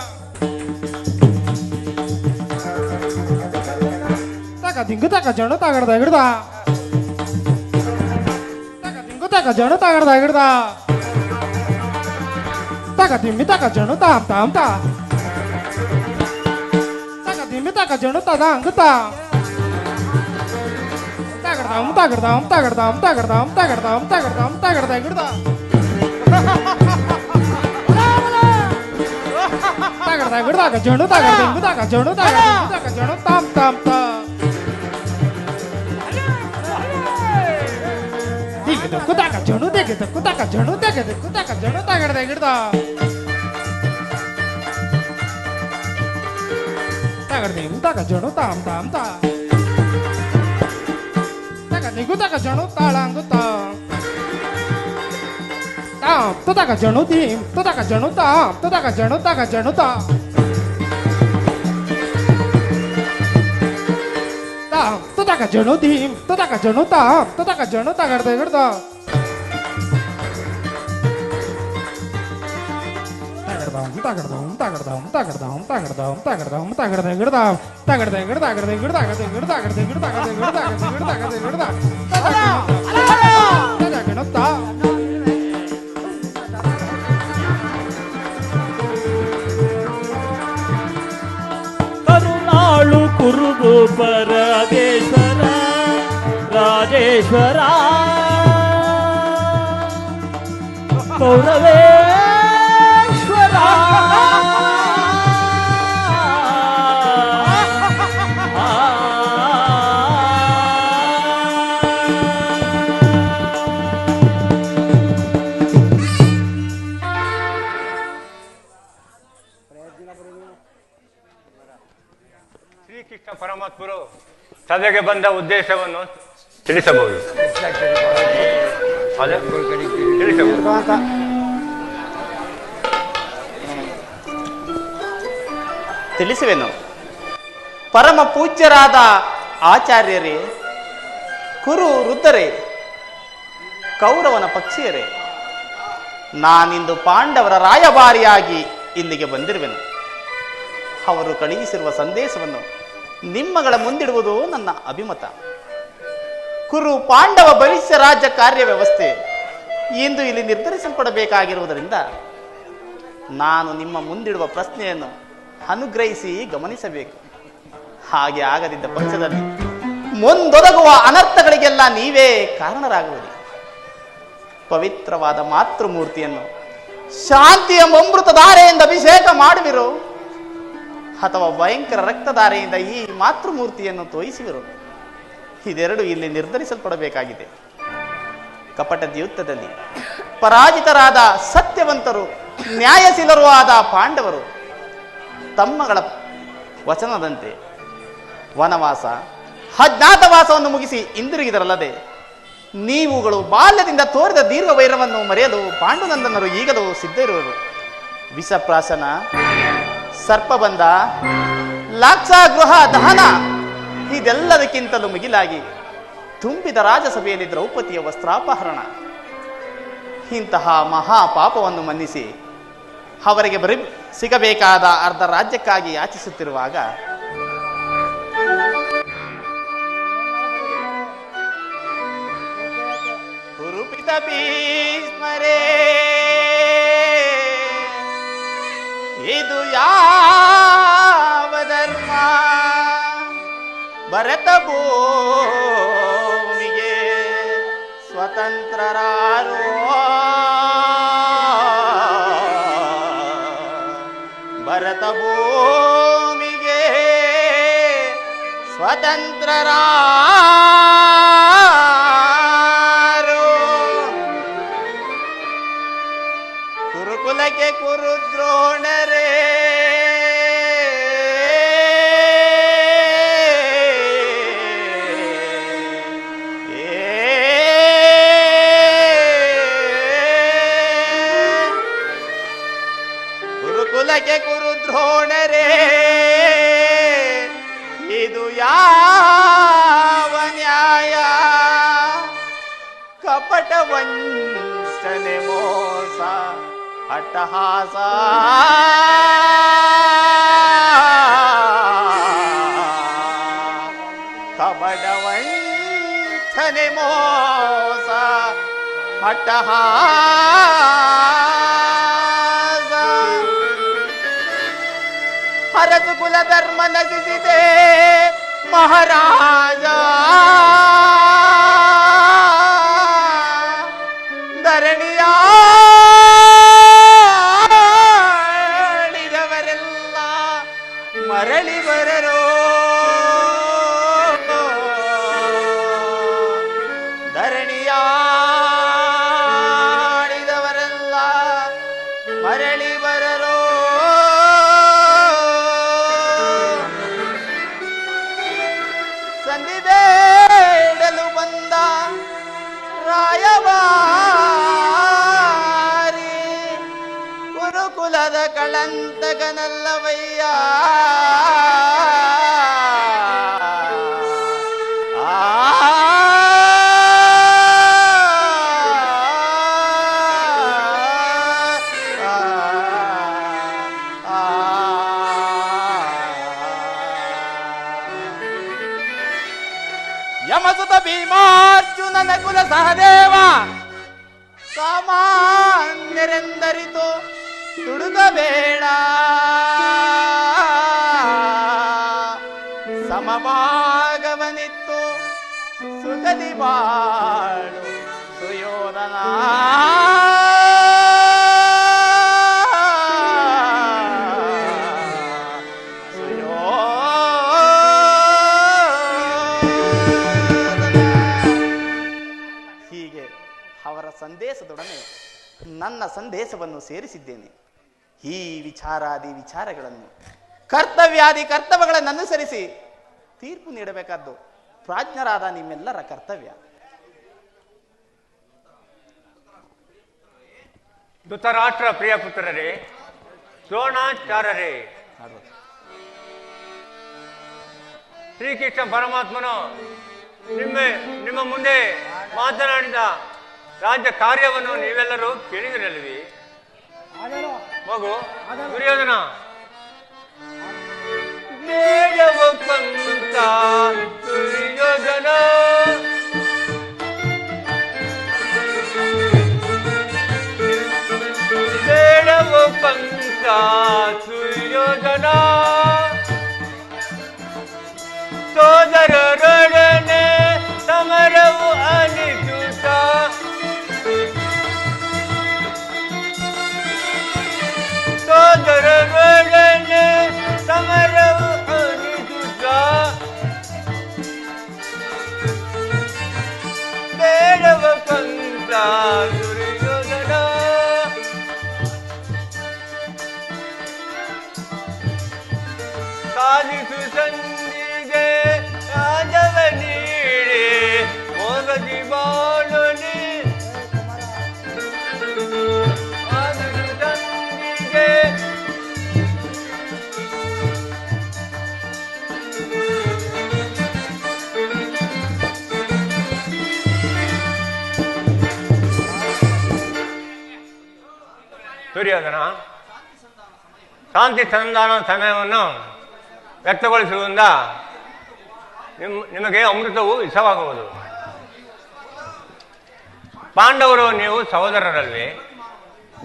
Speaker 5: ತಾಕ ದಿಂಗು ತಾಕ ಜಣು ತಗಡ್ದ ಹಿಡ್ದ ತಾಕ ದಿಂಗು ತಾಕ ಜಣು ತಗಡ್ದ ಹಿಡ್ದ ತಾಕ ದಿಮ್ಮಿ ತಾಕ ಜಣು ತಾಮ್ ತಾಮ್ ತಾ ತಾಕ ದಿಮ್ಮಿ ತಾಕ ಜಣು ತದ ಅಂಗುತ್ತ ತಗಡ್ದಾಮ್ ತಗಡ್ದಾಮ್ ತಗಡ್ದಾಮ್ ತಗಡ್ದಾಮ್ ತಗಡ್ದಾಮ್ ತಗಡ್ದಾಮ್ ತಗಡ್ದ ಹಿಡ್ದ ತಾಗಡ್ದ ಹಿಡ್ದಾಗ ಜಣು ತಾಗ ದಿಂಗು ತಾಕ ಜಣು ತಾಗ ದಿಂಗು ತಾಕ ಜಣು ತಾಮ್ ತಾಮ್ ತಾ ದಿಗೆ ದಕ್ಕು ತಾಕ ಜಣು ದಿಗೆ ದಕ್ಕು ತಾಕ ಜಣು ದಿಗೆ ದಕ್ಕು ತಾಕ ಜಣು ತಾಗಡ್ದ ಹಿಡ್ದ ತಾಗಡ್ದ ಹಿಂಗು ತಾಕ ಜಣು ತಾಮ್ ತಾಮ್ ತಾ ತಾಕ ದಿಗು ತಾಕ ಜಣು ತಾಳ ಅಂಗುತ್ತ to taka janu dim to taka janu ta to taka janu ta to taka janu dim to taka janu ta garda garda
Speaker 7: ಕುರುಗೋಪ Rajeshwara Rajeshwara ಕೌರವೇಶ್ವರ
Speaker 3: Shrikrishna ಪರಮಾತ್ಮರು ಸಭೆಗೆ ಬಂದ ಉದ್ದೇಶವನ್ನು ತಿಳಿಸಬಹುದು. ಅದೇ ತಿಳಿಸಬಹುದು.
Speaker 6: ತಿಳಿಸುವೆನು. ಪರಮ ಪೂಜ್ಯರಾದ ಆಚಾರ್ಯರೇ, ಕುರು ವೃದ್ಧರೇ, ಕೌರವನ ಪಕ್ಷಿಯರೇ, ನಾನಿಂದು ಪಾಂಡವರ ರಾಯಭಾರಿಯಾಗಿ ಇಲ್ಲಿಗೆ ಬಂದಿರುವೆನು. ಅವರು ಕಳುಹಿಸಿರುವ ಸಂದೇಶವನ್ನು ನಿಮ್ಮಗಳ ಮುಂದಿಡುವುದು ನನ್ನ ಅಭಿಮತ. ಕುರು ಪಾಂಡವ ಭವಿಷ್ಯ ರಾಜ್ಯ ಕಾರ್ಯ ವ್ಯವಸ್ಥೆ ಇಂದು ಇಲ್ಲಿ ನಿರ್ಧರಿಸಲ್ಪಡಬೇಕಾಗಿರುವುದರಿಂದ ನಾನು ನಿಮ್ಮ ಮುಂದಿಡುವ ಪ್ರಶ್ನೆಯನ್ನು ಅನುಗ್ರಹಿಸಿ ಗಮನಿಸಬೇಕು. ಹಾಗೆ ಆಗದಿದ್ದ ಪಕ್ಷದಲ್ಲಿ ಮುಂದೊದಗುವ ಅನರ್ಥಗಳಿಗೆಲ್ಲ ನೀವೇ ಕಾರಣರಾಗುವಿರಿ. ಪವಿತ್ರವಾದ ಮಾತೃಮೂರ್ತಿಯನ್ನು ಶಾಂತಿಯ ಅಮೃತಧಾರೆಯಿಂದ ಅಭಿಷೇಕ ಮಾಡುವಿರೋ ಅಥವಾ ಭಯಂಕರ ರಕ್ತಧಾರೆಯಿಂದ ಈ ಮಾತೃಮೂರ್ತಿಯನ್ನು ತೋಯಿಸುವಿರೋ, ಇದೆರಡು ಇಲ್ಲಿ ನಿರ್ಧರಿಸಲ್ಪಡಬೇಕಾಗಿದೆ. ಕಪಟದ ಯುದ್ಧದಲ್ಲಿ ಪರಾಜಿತರಾದ ಸತ್ಯವಂತರು ನ್ಯಾಯಶೀಲರೂ ಆದ ಪಾಂಡವರು ತಮ್ಮಗಳ ವಚನದಂತೆ ವನವಾಸ ಅಜ್ಞಾತವಾಸವನ್ನು ಮುಗಿಸಿ ಹಿಂದಿರುಗಿದರಲ್ಲದೆ, ನೀವುಗಳು ಬಾಲ್ಯದಿಂದ ತೋರಿದ ದೀರ್ಘ ವೈರವನ್ನು ಮರೆಯಲು ಪಾಂಡುನಂದನರು ಈಗಲೂ ಸಿದ್ಧ ಇರುವರು. ವಿಷಪ್ರಾಶನ, ಸರ್ಪಬಂಧ, ಲಾಕ್ಷಾಗೃಹ ದಹನ ಇದೆಲ್ಲದಕ್ಕಿಂತಲೂ ಮಿಗಿಲಾಗಿ ತುಂಬಿದ ರಾಜಸಭೆಯಲ್ಲಿ ದ್ರೌಪದಿಯ ವಸ್ತ್ರಾಪಹರಣ, ಇಂತಹ ಮಹಾಪಾಪವನ್ನು ಮನ್ನಿಸಿ ಅವರಿಗೆ ಸಿಗಬೇಕಾದ ಅರ್ಧ ರಾಜ್ಯಕ್ಕಾಗಿ ಯಾಚಿಸುತ್ತಿರುವಾಗ ಕುರುಪಿತ ಭೀಷ್ಮರೇ, ಇದು ಯಾವ ಧರ್ಮ? ಭರತ ಭೂಮಿಗೆ ಸ್ವತಂತ್ರರಾರೋ, ಭರತ ಭೂಮಿಗೆ ಸ್ವತಂತ್ರರಾರೋ, ಕುರುಕುಲಕ್ಕೆ ಕುರುದ್ರೋಣರೇ, ಕುರುಕುಲಕ್ಕೆ ಕುರುದ್ರೋಣರೇ, ಇದು ಯಾವ ನ್ಯಾಯ? ಕಪಟ ವಂಚನೆ ಮೋಸ ಅಟ್ಟಹಾಸ, ಕಪಟ ವಂಚನೆ ಮೋಸ ಅಟ್ಟಹಾಸ, ಹರಸು ಕುಲ ಧರ್ಮ ನಶಿಸಿದೆ ಮಹಾರಾಜ, ಧರಣಿಯಾಳಿದವರೆಲ್ಲ ಮರಳಿ ಬರರೋ, ಧರಣಿಯಾಳಿದವರೆಲ್ಲ ಮರಳಿ ಬರರೋ, ಸಂಧಿಬೇಡಲು ಬಂದ ರಾಯಭಾರಿ ಕುರುಕುಲದ ಕಳಂತಕನಲ್ಲವಯ್ಯ, ಯಮಸುತ ಭೀಮಾರ್ಜುನನ ಕುಲ ಸಹದೇವ, ಸಾಮಾನ್ಯರೆಂದರಿತು ತುಡುಗಬೇಡ, ಸಮಭಾಗವನಿತ್ತು ಸುಗದಿ ಬಾಳು ಸುಯೋಧನ, ಹೀಗೆ ಅವರ ಸಂದೇಶದೊಡನೆ ನನ್ನ ಸಂದೇಶವನ್ನು ಸೇರಿಸಿದ್ದೇನೆ. ಈ ವಿಚಾರಾದಿ ವಿಚಾರಗಳನ್ನು ಕರ್ತವ್ಯಾದಿ ಕರ್ತವ್ಯಗಳನ್ನು ಅನುಸರಿಸಿ ತೀರ್ಪು ನೀಡಬೇಕಾದ್ದು ಪ್ರಾಜ್ಞರಾದ ನಿಮ್ಮೆಲ್ಲರ ಕರ್ತವ್ಯ.
Speaker 3: ಧೃತರಾಷ್ಟ್ರ ಪ್ರಿಯ ಪುತ್ರರೇ, ದ್ರೋಣಾಚಾರ್ಯರೇ, ಶ್ರೀಕೃಷ್ಣ ಪರಮಾತ್ಮನು ನಿಮ್ಮ ಮುಂದೆ ಮಾತನಾಡಿದ ರಾಜ್ಯ ಕಾರ್ಯವನ್ನು ನೀವೆಲ್ಲರೂ ಕೇಳಿದಿರಲ್ವಿ? ಮಗು ದುರ್ಯೋಧನ ಬೇಡವ ಪಂತ ದುರ್ಯೋಧನ ಬೇಡವ ಪಂತ ದುರ್ಯೋಧನ ಸೋದರರೊಡನೆ ಸಮರವು ಅನಿಸುತ್ತ ಸೋದರರೊಡನೆ ಸಮರವು ಅನಿಸುತ್ತ ಬೇಡವ ಪಂತ ದುರ್ಯೋಧನ ಸಾಧಿಸು ಸಂಧಿಗೆ ರಾಜವ ನೀಡಿ ಮೋಗದಿ ಬಾಳುನಿ ಸಾಧಿಸು ಸಂಧಿಗೆ ದುರ್ಯೋಧನ ಶಾಂತಿ ಸಂಧಾನ ಸಮಯವನ್ನು ವ್ಯಕ್ತಗೊಳಿಸುವುದರಿಂದ ನಿಮಗೆ ಅಮೃತವು ವಿಷವಾಗುವುದು. ಪಾಂಡವರು ನೀವು ಸಹೋದರರಲ್ಲಿ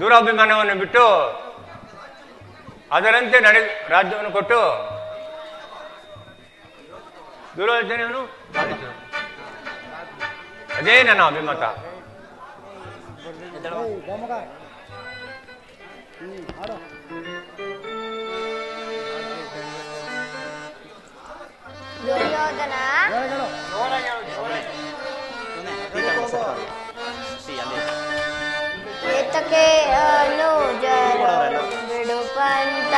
Speaker 3: ದುರಾಭಿಮಾನವನ್ನು ಬಿಟ್ಟು ಅದರಂತೆ ರಾಜ್ಯವನ್ನು ಕೊಟ್ಟು ದುರಾಚರಣೆಯನ್ನು ಪಾಲಿಸು. ಅದೇ ನನ್ನ ಅಭಿಮತ.
Speaker 8: ದುರ್ಯೋಧನ ಏತಕ್ಕೆ ಅನುಜರ ಬಿಡು ಪಂತ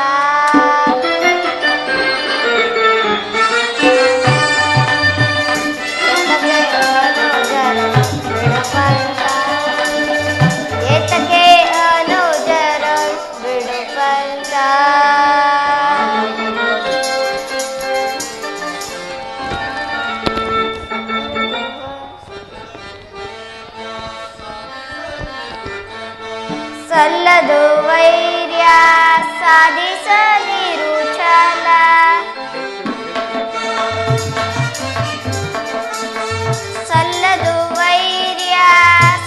Speaker 8: ಏತಕ್ಕೆ ಅನುಜರ ಬಿಡು ಪಂತ ಸಲ್ಲದು ವೈರ್ಯ ಸಾಧಿಸದಿರು ಛಲ ಸಲ್ಲದು ವೈರ್ಯ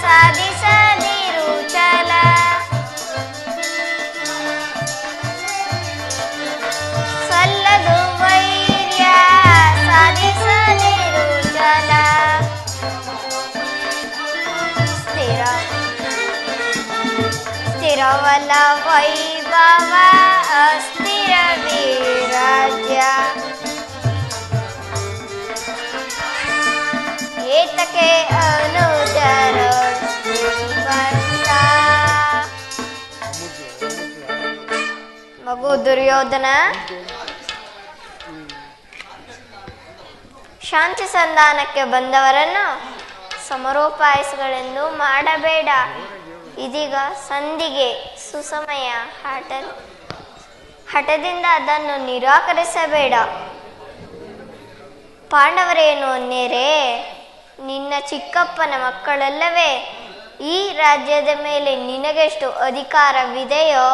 Speaker 8: ಸಾಧಿಸದಿರು ಛಲ ಸಲ್ಲದು ವೈರ್ಯ ಸಾಧಿಸದಿರು ಛಲ ಸ್ಥಿರವಲ್ಲ ವೈಭವ ಅಸ್ಥಿರ ವಿರಾಜ್ಯ ಏತಕ್ಕೆ ಅನುಜರ ಮಗು ದುರ್ಯೋಧನ ಶಾಂತಿ ಸಂಧಾನಕ್ಕೆ ಬಂದವರನ್ನು ಸಮರೋಪಾಯಸಗಳೆಂದು ಮಾಡಬೇಡ. ಇದೀಗ ಸಂಧಿಗೆ ಸುಸಮಯ. ಹಠದಿಂದ ಅದನ್ನು ನಿರಾಕರಿಸಬೇಡ. ಪಾಂಡವರೇನು ಅನ್ನೇರೆ ನಿನ್ನ ಚಿಕ್ಕಪ್ಪನ ಮಕ್ಕಳಲ್ಲವೇ? ಈ ರಾಜ್ಯದ ಮೇಲೆ ನಿನಗೆಷ್ಟು ಅಧಿಕಾರವಿದೆಯೋ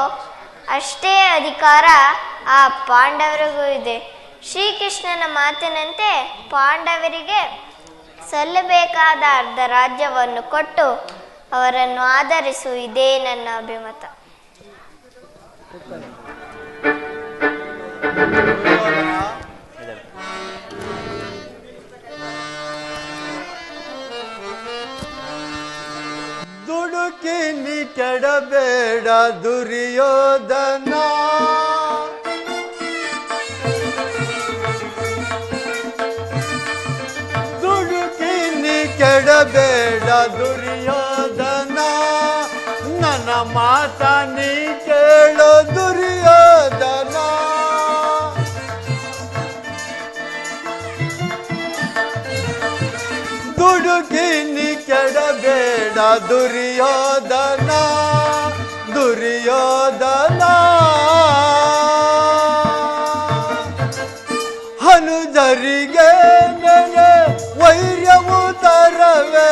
Speaker 8: ಅಷ್ಟೇ ಅಧಿಕಾರ ಆ ಪಾಂಡವರಿಗೂ ಇದೆ. ಶ್ರೀಕೃಷ್ಣನ ಮಾತಿನಂತೆ ಪಾಂಡವರಿಗೆ ಸಲ್ಲಬೇಕಾದ ಅರ್ಧ ರಾಜ್ಯವನ್ನು ಕೊಟ್ಟು ಅವರನ್ನು ಆಧರಿಸು. ಇದೇ ನನ್ನ ಅಭಿಮತ.
Speaker 4: ದುಡುಕಿ ನೀ ಕೆಡಬೇಡ ದುರ್ಯೋಧನ, ದುಡುಕಿ ನೀ ಕೆಡಬೇಡ ದುರ್ಯೋಧನ, ನನ್ನ ಮಾತ ನೀ ಕೇಳೋ ದುರ್ಯೋಧನ. ಬೇಡ ದುರ್ಯೋಧನ ದುರ್ಯೋಧನ ಹನುಜರಿಗೆ ನೆನೆ ವೈರ್ಯವು ತರವೆ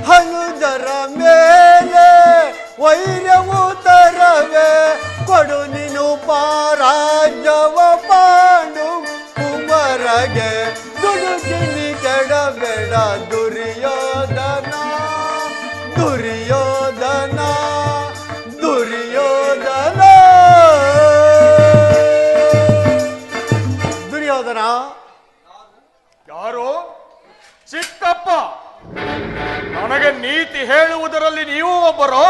Speaker 4: ಹನುಜರ ಮೇಲೆ ವೈರ್ಯವು ತರವೆ ಕೊಡು ನೀನು ಪಾರಾಜ್ಯವ ಪಾಂಡು ಕುಮರಗೆ ದುಡುಕಿನಿ ಕೆಡಬೇಡ ದುರ್ಯೋಧನ ದುರ್ಯೋಧನ ದುರ್ಯೋಧನ ದುರ್ಯೋಧನ
Speaker 2: ಯಾರು? ಚಿಕ್ಕಪ್ಪ. ನನಗೆ ನೀತಿ ಹೇಳುವುದರಲ್ಲಿ ನೀವು ಒಬ್ಬರು.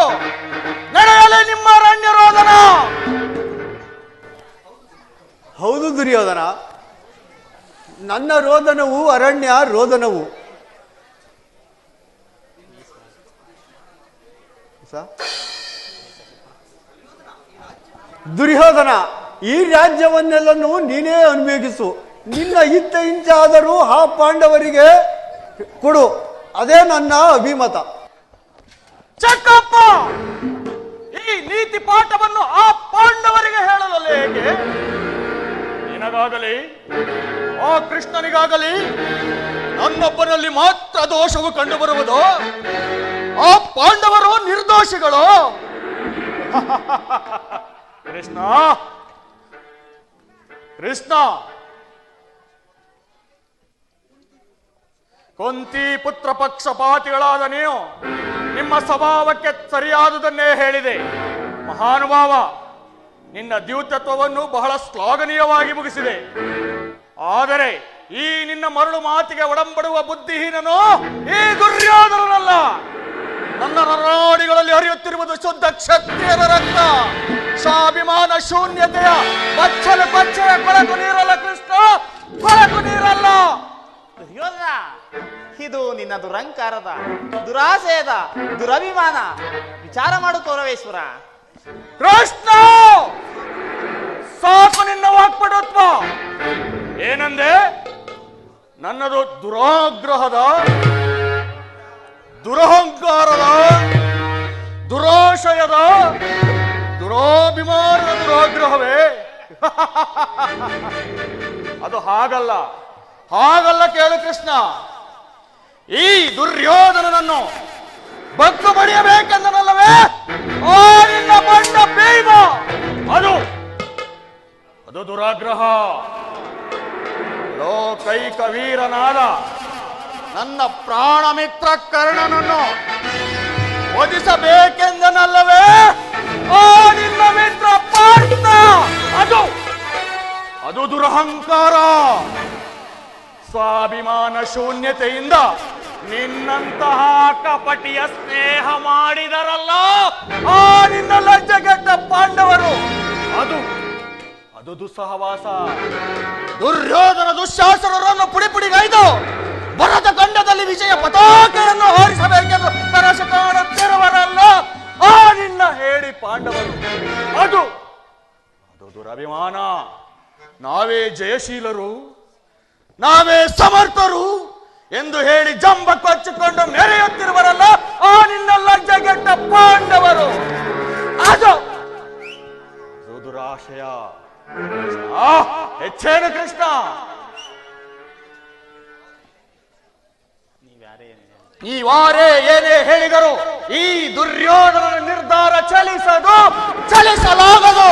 Speaker 2: ನಡೆಯಲೇ ನಿಮ್ಮ ಅರಣ್ಯ ರೋದನ.
Speaker 4: ಹೌದು ದುರ್ಯೋಧನ, ನನ್ನ ರೋದನವು ಅರಣ್ಯ ರೋದನವು. ದುರ್ಯೋಧನ, ಈ ರಾಜ್ಯವನ್ನೆಲ್ಲನೂ ನೀನೇ ಅನುಭವಿಸು. ನಿನ್ನ ಇತ್ತ ಇಂಚಾದರೂ ಆ ಪಾಂಡವರಿಗೆ ಕೊಡು, ಅದೇ ನನ್ನ ಅಭಿಮತ.
Speaker 2: ಚಕ್ಕಪ್ಪ, ಈ ನೀತಿ ಪಾಠವನ್ನು ಆ ಪಾಂಡವರಿಗೆ ಹೇಳಲಲ್ಲ ಹೇಗೆ? ನಿನಗಾಗಲಿ ಆ ಕೃಷ್ಣನಿಗಾಗಲಿ ನನ್ನೊಬ್ಬನಲ್ಲಿ ಮಾತ್ರ ದೋಷವು ಕಂಡು ಬರುವುದು. ಆ ಪಾಂಡವರು ನಿರ್ದೋಷಿಗಳು. ಕೃಷ್ಣ ಕೃಷ್ಣ, ಕುಂತಿ ಪುತ್ರ ಪಕ್ಷಪಾತಿಗಳಾದ ನೀವು ನಿಮ್ಮ ಸ್ವಭಾವಕ್ಕೆ ಸರಿಯಾದುದನ್ನೇ ಹೇಳಿದೆ. ಮಹಾನುಭಾವ, ನಿನ್ನ ದ್ಯೂತತ್ವವನ್ನು ಬಹಳ ಶ್ಲಾಘನೀಯವಾಗಿ ಮುಗಿಸಿದೆ. ಆದರೆ ಈ ನಿನ್ನ ಮರಳು ಮಾತಿಗೆ ಒಡಂಬಡುವ ಬುದ್ಧಿಹೀನನು ಈ ದುರ್ಯೋಧನನಲ್ಲ. ನನ್ನ ನರನಾಡಿಗಳಲ್ಲಿ ಹರಿಯುತ್ತಿರುವುದು ಶುದ್ಧ ಕ್ಷತ್ರಿಯರ ರಕ್ತ. ಸ್ವಾಭಿಮಾನ ಶೂನ್ಯತೆಯ ಬಚ್ಚಲ ಬಚ್ಚಲ ಕೊಳಕು ನೀರಲ್ಲ ಕೃಷ್ಣ, ಕೊಳಕು ನೀರಲ್ಲ.
Speaker 6: ದುರ್ಯೋಧನ, ಇದು ನಿನ್ನ ದುರಂಕಾರದ, ದುರಾಸೆಯದ, ದುರಭಿಮಾನ. ವಿಚಾರ ಮಾಡು ಕೌರವೇಶ್ವರ.
Speaker 2: ಕೃಷ್ಣ, ಸಾಕು ನಿನ್ನ ವಾಕ್ಪಟುತ್ವ. ಏನಂದೆ? ನನ್ನದು ದುರಾಗ್ರಹದ, ದುರಹಂಕಾರದ, ದುರಾಶಯದ, ದುರಾಭಿಮಾನದ ದುರಾಗ್ರಹವೇ? ಅದು ಹಾಗಲ್ಲ, ಹಾಗಲ್ಲ. ಕೇಳು ಕೃಷ್ಣ, ಈ ದುರ್ಯೋಧನನನ್ನು ಬಗ್ಗು ಬಡಿಯಬೇಕೆಂದನಲ್ಲವೇ ಆ ನಿನ್ನ ಬಂಡ ಭೀಮ. ಅದು ದುರಾಗ್ರಹ. ಲೋಕೈಕ ವೀರನಾದ ನನ್ನ ಪ್ರಾಣ ಮಿತ್ರ ಕರ್ಣನನ್ನು ವಧಿಸಬೇಕೆಂದನಲ್ಲವೇ ಆ ನಿನ್ನ ಮಿತ್ರ ಪಾರ್ಥ. ಅದು ದುರಹಂಕಾರ. ಸ್ವಾಭಿಮಾನ ಶೂನ್ಯತೆಯಿಂದ ನಿನ್ನಂತಹ ಕಪಟಿಯ ಸ್ನೇಹ ಮಾಡಿದರಲ್ಲ ಆ ನಿನ್ನ ಲಜ್ಜೆಗೆಟ್ಟ ಪಾಂಡವರು. ಅದು ದುಸ್ಸಹವಾಸ. ದುರ್ಯೋಧನ ದುಶ್ಯಾಸನರನ್ನು ಪುಡಿ ಪುಡಿಗೈದು ಭರತ ಖಂಡದಲ್ಲಿ ವಿಜಯ ಪತಾಕೆಯನ್ನು ಹಾರಿಸಬೇಕೆಂದು ಕನಸು ಕಾಣುತ್ತಿರುವರಲ್ಲ ಆ ನಿನ್ನ ಹೇಳಿ ಪಾಂಡವರು. ಅದು ದುರಭಿಮಾನ. ನಾವೇ ಜಯಶೀಲರು, ನಾವೇ ಸಮರ್ಥರು ಎಂದು ಹೇಳಿ ಜಂಬ ಕೊಚ್ಚಿಕೊಂಡು ಮೆರೆಯುತ್ತಿರುವರಲ್ಲ ಆ ನಿನ್ನ ಲಜ್ಜೆಗೆಟ್ಟ ಪಾಂಡವರು. ಅದು ದುರಾಶಯ. ಹೆಚ್ಚೇನು ಕೃಷ್ಣ? ನೀವಾರೇ ಏನೇ ಹೇಳಿದರು ಈ ದುರ್ಯೋಧನನ ನಿರ್ಧಾರ ಚಲಿಸಲಾಗದು.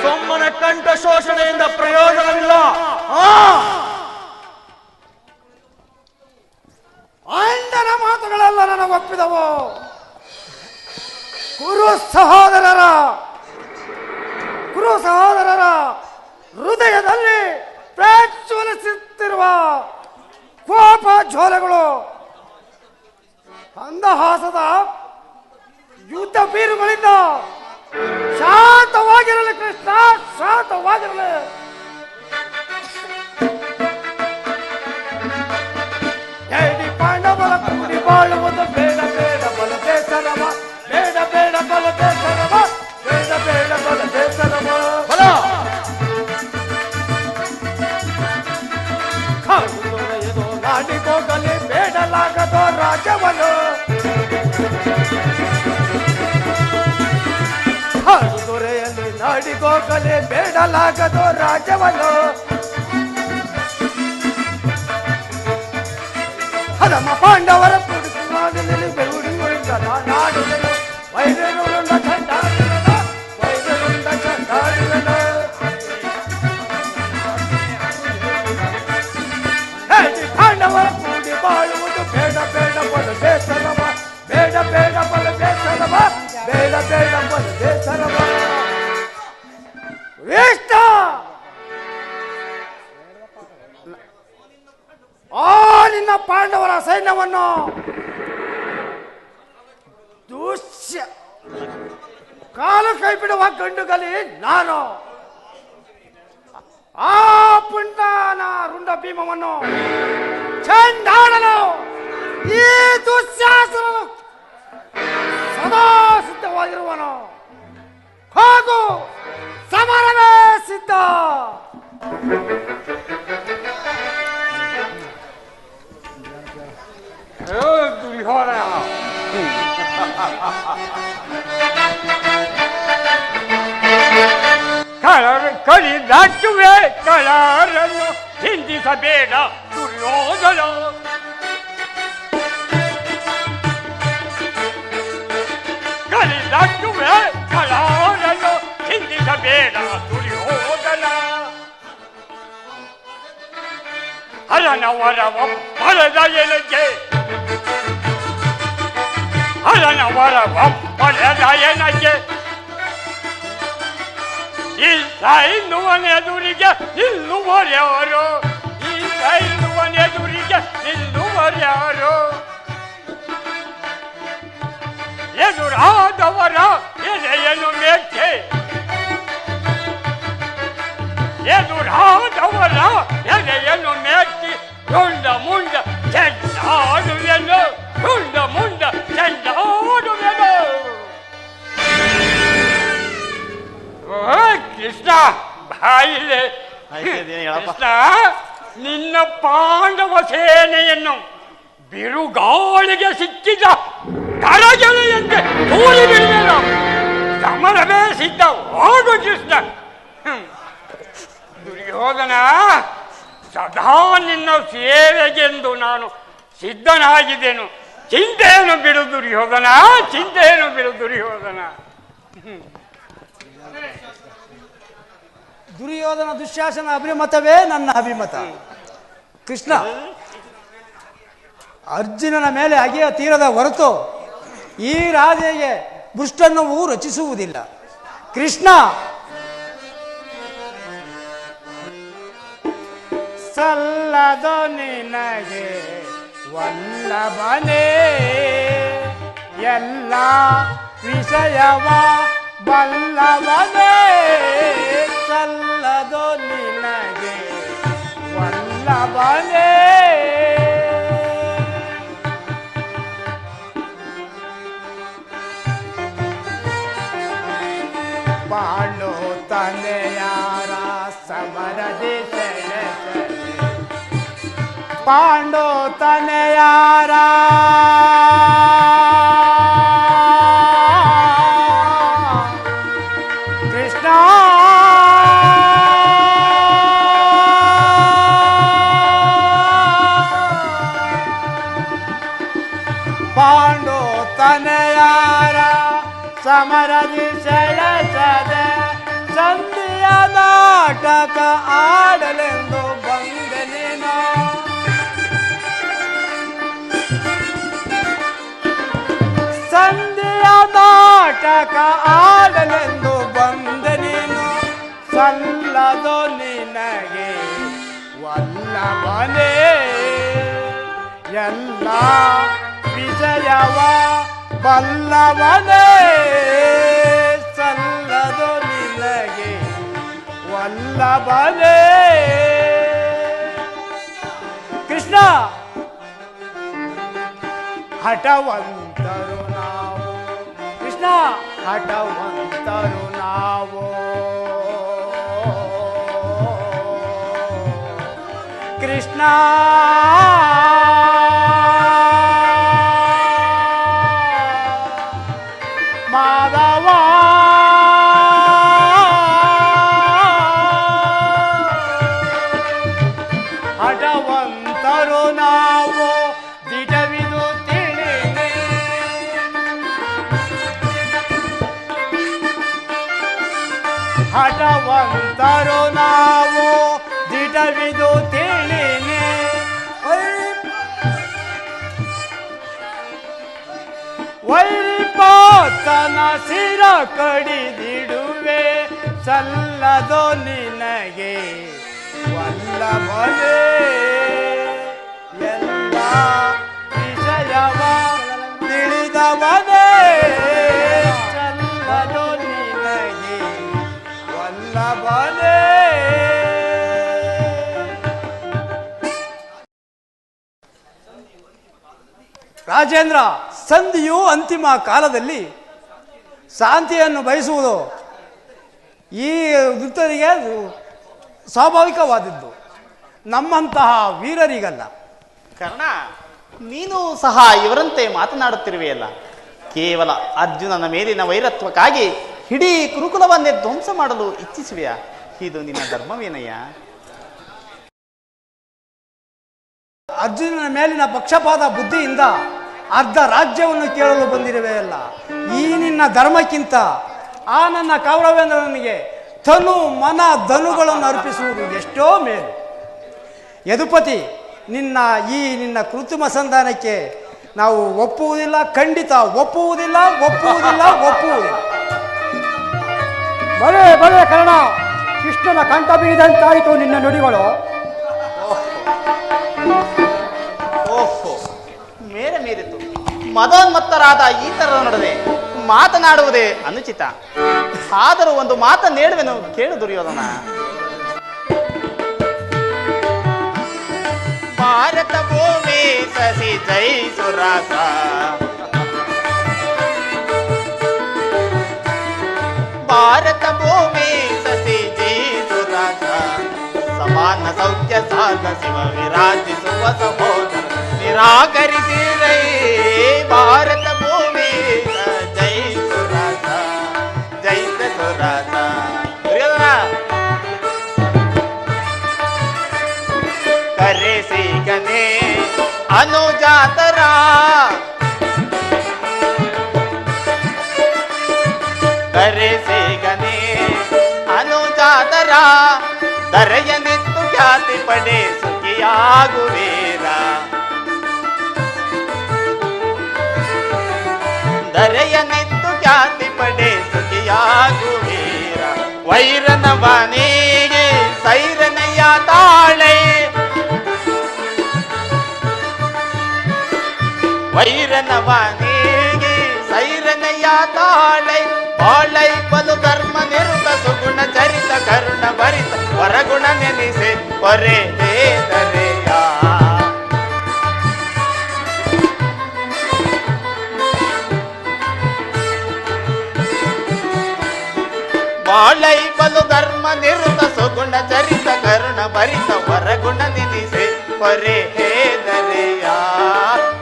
Speaker 2: ಸೊಮ್ಮನ ಕಂಠ ಶೋಷಣೆಯಿಂದ ಪ್ರಯೋಜನವಿಲ್ಲ.
Speaker 1: ಅಣ್ಣನ ಮಾತುಗಳೆಲ್ಲ ನನಗೆ ಒಪ್ಪಿದವು. ಕುರು ಸಹೋದರರ ಹೃದಯದಲ್ಲಿ ಪ್ರಜ್ವಲಿಸುತ್ತಿರುವ ಕೋಪ ಜ್ವಾಲೆಗಳು ಅಂದಹಾಸದ ಯುದ್ಧ ಬೀರುಗಳಿಂದ ಶಾಂತವಾಗಿರಲಿ ಕೃಷ್ಣ, ಶಾಂತವಾಗಿರಲಿ. ಎಡಿ ಪಾಂಡವರ ಕೂಡಿ ಬಾಳುವುದು ಬೇಡ ಬೇಡ ಬಲತೆ ಸರಮ, ಬೇಡ ಬೇಡ ಬಲತೆ ಸರಮ, ಬೇಡ ಬೇಡ ಬಲತೆ ಸರಮ. ಕಾಡು ನಾಡಿಗೋಗಲಿ ಬೇಡಲ ಬೇಡಲಾಗದೋ ರಾಜ್ಯವನ್ನು ಹಾಡು ದೊರೆಯಲ್ಲಿ ನಾಡಿಗೋಗಲೇ ಬೇಡಲಾಗದೋ ರಾಜ್ಯವನ್ನು ಹರಮ ಪಾಂಡವರ ಕುಡಿಸುವಾಗಲೇ ಬೆಗುಡಿಗಳಿಂದ ನಾಡುವೆನು ವೈರರುಂಡ ಚಂಡಾಡುವೆನ ವೈರರುಂಡ ಚಂಡಾಡುವೆನ ಪಾಂಡವರ ಕೂಡಿ ಬಾಳುವುದು ಬೇಡ ಬೇಡ ಬಲು ಬೇಸರವ ಬೇಡ ಬೇಡ ಬಲು ಬೇಸರವ ಬೇಡ ಬೇಡ ಬಲು ಬೇಸರವ ವೇಷ್ಟ ಆ ನಿನ್ನ ಪಾಂಡವರ ಸೈನ್ಯವನ್ನು ದೂಷ್ಯ ಕಾಲು ಕೈ ಬಿಡುವ ಗಂಡುಗಲಿ ನಾನು ಆ ಪುಂಡನ ರುಂಡ ಭೀಮವನ್ನು ಚೆಂಡಾಡಲು ಈ ದುಶ್ಯಾಸನನು ಸದಾ ಸಿದ್ಧವಾಗಿರುವನು. ಹೋಗು, ಸಮರವೇ ಸಿದ್ಧ.
Speaker 3: ದುರ್ಯೋಧನ ಕಲಿ ದಾಟುವೆ ಕಳರನ್ನು ಹಿಂದಿಸಬೇಡ ದುರ್ಯೋಧನ. ಕಲಿ ದಾಟುವೆ ಕಳರನ್ನು ಹಿಂದಿಸಬೇಡ ದುರ್ಯೋಧನ. ಹರನವರವ ಪಡೆದ ಎನಗೆ ಹರನವರವ ಪಡೆದ ಎನಗೆ ಈ ಸೈನ್ಯವನ ಎದುರಿಗೆ ನಿಲ್ಲುವರ್ಯಾರು ಈ ಸೈನ್ಯವನ ಎದುರಿಗೆ ನಿಲ್ಲುವರ್ಯಾರು ಎದುರಾದವರ ಎದೆಯನ್ನು ಮೇಕೆ ಎದುರಾದವರ ಎದೆಯನ್ನು ಮೇಕಿ ರುಂಡ ಮುಂಡ ಚೆಂಡಾಡುವೆನು ರುಂಡ ಮುಂಡ ಚೆಂಡಾಡುವೆನು. ಕೃಷ್ಣ ಬಾಯಿಲೆ ಕೃಷ್ಣ, ನಿನ್ನ ಪಾಂಡವ ಸೇನೆಯನ್ನು ಬಿರುಗಾಳಿಗೆ ಸಿಕ್ಕಿದ ಕರಗೆಲೆಯಂತೆ ತೂರಿ ಬಿಡುವೆನು. ಸಮರವೇ ಸಿದ್ಧ, ಹೋಗು ಕೃಷ್ಣ. ದುರ್ಯೋಧನ, ಸದಾ ನಿನ್ನ ಸೇವೆಗೆಂದು ನಾನು ಸಿದ್ಧನಾಗಿದ್ದೇನು. ಚಿಂತೆಯನ್ನು ಬಿಡು ದುರ್ಯೋಧನ, ಚಿಂತೆಯನ್ನು ಬಿಡು ದುರ್ಯೋಧನ.
Speaker 4: ದುರ್ಯೋಧನ ದುಶ್ಯಾಸನ ಅಭಿಮತವೇ ನನ್ನ ಅಭಿಮತ. ಕೃಷ್ಣ, ಅರ್ಜುನನ ಮೇಲೆ ಅಗೆಯ ತೀರದ ಹೊರತು ಈ ರಾಧೆಗೆ ಮೃಷ್ಟನ್ನವು ರಚಿಸುವುದಿಲ್ಲ. ಕೃಷ್ಣ,
Speaker 1: ಸಲ್ಲದೋ ನಿನಗೆ ವಲ್ಲಭನೇ ಎಲ್ಲ ವಿಷಯವ ಬಲ್ಲವನೇ. ಸಲ್ಲದೋ ನಿನಗೆ ವಲ್ಲಭನೇ ಪಾಂಡು ತನೆಯಾರ ಸಮರದಿ ಪಾಂಡು ತನೆಯಾರ ಕೃಷ್ಣ ಪಾಂಡು ತನೆಯಾರ ಸಮರದಿ ಸೆಳೆಸದೆ ಸಂಧಿಯ ನಾಟಕ ಆಡಲೆಂದು ಬಂದೆ ನೀನು. ಸಂಧಿಯ ನಾಟಕ ಆಡಲೆಂದು ಬಂದೆ ನೀನು. ಸಲ್ಲದೋ ನಿನಗೆ ವಲ್ಲಭನೇ ಎಲ್ಲ ವಿಜಯವ ಬಲ್ಲವನೇ. ಸಲ್ಲದೋ ನಿನಗೆ ವಲ್ಲಭನೇ. ಕೃಷ್ಣ, ಹಠವಂತರು ನಾವು ಕೃಷ್ಣ, ಹಠವಂತರು ನಾವು ಕೃಷ್ಣ. ಬಲವಂತರು ನಾವು ದಿಟವಿದು ತಿಳಿನೆ ವೈರಿಪಾತನ ಸಿರ ಕಡಿದಿಡುವೆ ಸಲ್ಲದೋ ನಿನಗೆ ವಲ್ಲಭವೇ ಎಲ್ಲ ವಿಷಯವ ತಿಳಿದವನೇ ಸಲ್ಲದೋ ನಿನಗೆ ವಲ್ಲಭನೇ.
Speaker 4: ರಾಜೇಂದ್ರ, ಸಂಧಿಯು ಅಂತಿಮ ಕಾಲದಲ್ಲಿ ಶಾಂತಿಯನ್ನು ಬಯಸುವುದು ಈ ವೃತ್ತರಿಗೆ ಸ್ವಾಭಾವಿಕವಾದದ್ದು, ನಮ್ಮಂತಹ ವೀರರಿಗಲ್ಲ.
Speaker 6: ಕರ್ಣ, ನೀನು ಸಹ ಇವರಂತೆ ಮಾತನಾಡುತ್ತಿರುವೆಯಲ್ಲ. ಕೇವಲ ಅರ್ಜುನನ ಮೇಲಿನ ವೈರತ್ವಕ್ಕಾಗಿ ಇಡೀ ಕುರುಕುಲವನ್ನೇ ಧ್ವಂಸ ಮಾಡಲು ಇಚ್ಛಿಸುವೆಯಾ? ಇದು ನಿನ್ನ ಧರ್ಮವೇನಯ್ಯ?
Speaker 4: ಅರ್ಜುನನ ಮೇಲಿನ ಪಕ್ಷಪಾತ ಬುದ್ಧಿಯಿಂದ ಅರ್ಧ ರಾಜ್ಯವನ್ನು ಕೇಳಲು ಬಂದಿರುವೆಯಲ್ಲ. ಈ ನಿನ್ನ ಧರ್ಮಕ್ಕಿಂತ ಆ ನನ್ನ ಕೌರವೇಂದ್ರನಿಗೆ ತನು ಮನ ಧನುಗಳನ್ನು ಅರ್ಪಿಸುವುದು ಎಷ್ಟೋ ಮೇಲು. ಯದುಪತಿ, ನಿನ್ನ ಕೃತ್ರಿಮ ಸಂಧಾನಕ್ಕೆ ನಾವು ಒಪ್ಪುವುದಿಲ್ಲ, ಖಂಡಿತ ಒಪ್ಪುವುದಿಲ್ಲ.
Speaker 1: ಬರೇ ಬರೇ ಕರ್ಣ, ಕೃಷ್ಣನ ಕಂಠ ಬಿಗಿದಂತಾಯಿತು ನಿನ್ನ ನುಡಿಗಳು.
Speaker 6: ಓಹೋ, ಮೇರೆ ಮೀರಿತು. ಮದೋನ್ಮತ್ತರಾದ ಈ ತರದ ನಡುವೆ ಮಾತನಾಡುವುದೇ ಅನುಚಿತ. ಆದರೂ ಒಂದು ಮಾತನ್ನೇಳುವೆನು, ಕೇಳು ದುರ್ಯೋಧನ. ಭಾರತ ಭೂಮಿ ಸಸಿ ಜಯಿಸು ರಾಸ, ಭಾರತ ಭೂಮಿ ಸಸಿ ಜಯಿಸು ರಾಸ, ಸಮಾನ ಸೌಖ್ಯ ಸಾಧ ಶಿವ ವಿರಾಜಿಸುವ ಸಹೋದರ ನಿರಾಕರಿಸಿರೈ. ಭಾರತ ಭೂಮಿ ಜಯಿಸು ರಾಸ, ಜಯಿಸು ರಾಸ. ಕರೆಸಿಗನೆ ಅನುಜಾತರ, ಕರೆಸಿಗನೆ ಅನುಜಾತರ, ದರೆಯನಿತ್ತು ಖ್ಯಾತಿ ಪಡೆ ಸುಖಿಯಾಗುವೀರ. ದರೆಯನಿತ್ತು ಖ್ಯಾತಿ ಪಡೆ ಸುಖಿಯಾಗುವೀರ. ವೈರನವನಿಗೆ ಸೈರನಯ್ಯ ತಾಳೆ, ವೈರನವನಿಗೆ ಸೈರನಯ್ಯ ತಾಳೆ. ಬಾಳೈ ಬಲು ಧರ್ಮ ನಿರುತ ಸುಗುಣ ಚರಿತ ಕರುಣ ಭರಿತ ವರಗುಣ ನೆನೆಸೆ ಹೊರೆ ದೇದರೆಯ. ಬಾಳೈ ಬಲು ಧರ್ಮ ನಿರುತ ಸುಗುಣ ಚರಿತ ಕರುಣ ಭರಿತ ವರಗುಣ ನೆನೆಸೆ ಹೊರೆ ಹೇದರೆಯ.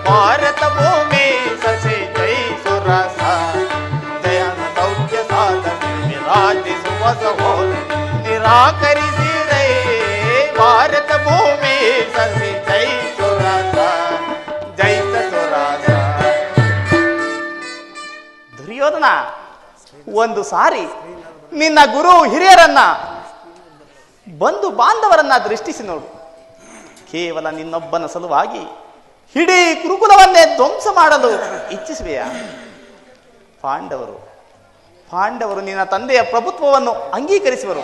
Speaker 6: ಭಾರತ ಭೂಮಿ ಸಸಿ ಜಯಿಸು ರಸ, ಜಯನ ಸೌಖ್ಯ ಸಾಧ ವಿರಾಜಿಸುವ ಸಹೋದರ ನಿರಾಕರಿಸಿರೈ. ಭಾರತ ಭೂಮಿ ಸಸಿ ಜಯಿಸು ರಸ, ಜಯಿಸು ರಸ. ದುರ್ಯೋಧನ, ಒಂದು ಸಾರಿ ನಿನ್ನ ಗುರು ಹಿರಿಯರನ್ನ, ಬಂಧು ಬಾಂಧವರನ್ನ ದೃಷ್ಟಿಸಿ ನೋಡು. ಕೇವಲ ನಿನ್ನೊಬ್ಬನ ಸಲುವಾಗಿ ಇಡೀ ಕುರುಕುಲವನ್ನೇ ಧ್ವಂಸ ಮಾಡಲು ಇಚ್ಛಿಸುವೆಯಾ? ಪಾಂಡವರು ನಿನ್ನ ತಂದೆಯ ಪ್ರಭುತ್ವವನ್ನು ಅಂಗೀಕರಿಸುವರು,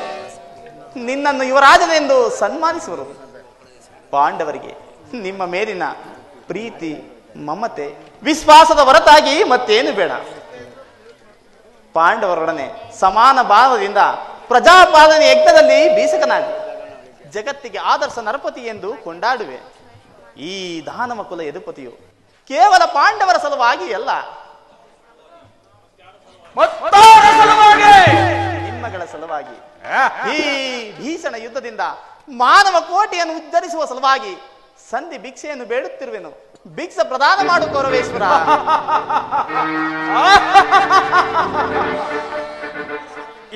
Speaker 6: ನಿನ್ನನ್ನು ಯುವರಾಜನೆಂದು ಸನ್ಮಾನಿಸುವರು. ಪಾಂಡವರಿಗೆ ನಿಮ್ಮ ಮೇಲಿನ ಪ್ರೀತಿ, ಮಮತೆ, ವಿಶ್ವಾಸದ ಹೊರತಾಗಿ ಮತ್ತೇನು ಬೇಡ. ಪಾಂಡವರೊಡನೆ ಸಮಾನ ಭಾವದಿಂದ ಪ್ರಜಾಪಾಲನೆ ಯಜ್ಞದಲ್ಲಿ ಬೀಸಕನಾಗಿ ಜಗತ್ತಿಗೆ ಆದರ್ಶ ನರಪತಿ ಎಂದು ಕೊಂಡಾಡುವೆ. ಈ ದಾನವ ಕುಲ ಯದುಪತಿಯು ಕೇವಲ ಪಾಂಡವರ ಸಲುವಾಗಿ ಅಲ್ಲ, ನಿಮ್ಮಗಳ ಸಲುವಾಗಿ, ಈ ಭೀಷಣ ಯುದ್ಧದಿಂದ ಮಾನವ ಕೋಟೆಯನ್ನು ಉದ್ಧರಿಸುವ ಸಲುವಾಗಿ ಸಂಧಿ ಭಿಕ್ಷೆಯನ್ನು ಬೇಡುತ್ತಿರುವೆನು. ಭಿಕ್ಷೆ ಪ್ರದಾನ ಮಾಡು ಕೌರವೇಶ್ವರ.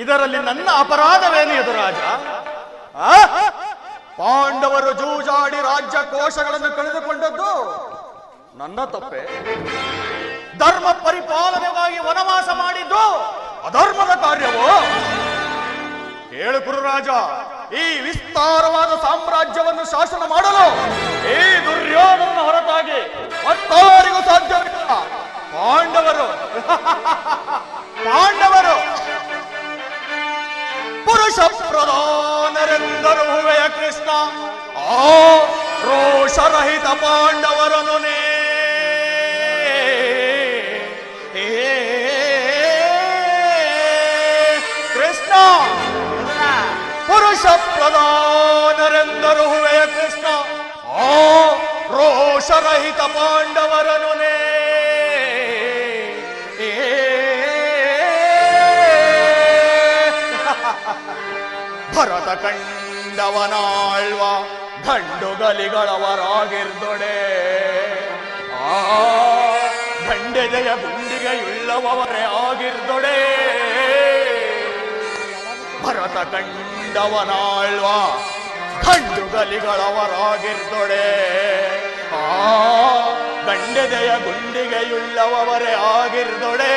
Speaker 2: ಇದರಲ್ಲಿ ನನ್ನ ಅಪರಾಧವೇನು ಯದುರಾಜ? ಪಾಂಡವರು ಜೂಜಾಡಿ ರಾಜ್ಯ ಕೋಶಗಳನ್ನು ಕಳೆದುಕೊಂಡದ್ದು ನನ್ನ ತಪ್ಪೆ. ಧರ್ಮ ಪರಿಪಾಲನೆಗಾಗಿ ವನವಾಸ ಮಾಡಿದ್ದು ಅಧರ್ಮದ ಕಾರ್ಯವೋ? ಕೇಳು ಕುರುರಾಜ, ಈ ವಿಸ್ತಾರವಾದ ಸಾಮ್ರಾಜ್ಯವನ್ನು ಶಾಸನ ಮಾಡಲು ಈ ದುರ್ಯೋಧನ ಹೊರತಾಗಿ ಮತ್ತಾರಿಗೂ ಸಾಧ್ಯವಿಲ್ಲ. ಪಾಂಡವರು ಪುರುಷ ಪ್ರಧಾನರೆಂದರು ಹುವೆಯ ಕೃಷ್ಣ. ಆ ರೋಷರಹಿತ ಪಾಂಡವರನು ಕೃಷ್ಣ. ಪುರುಷ ಪ್ರಧಾನರೆಂದರು ಹುವೆಯ ಕೃಷ್ಣ. ಆ ರೋಷರಹಿತ ಪಾಂಡವರನು ಭರತ ಕಂಡವನಾಳ್ವ ದಂಡುಗಲಿಗಳವರಾಗಿರ್ದೊಡೆ. ಆ ದಂಡೆದೆಯ ಗುಂಡಿಗೆಯುಳ್ಳವರೇ ಆಗಿರ್ದೊಡೆ. ಭರತ ಕಂಡವನಾಳ್ವ ದಂಡುಗಲಿಗಳವರಾಗಿರ್ದೊಡೆ. ಆ ದಂಡೆದೆಯ ಗುಂಡಿಗೆಯುಳ್ಳವರೇ ಆಗಿರ್ದೊಡೆ.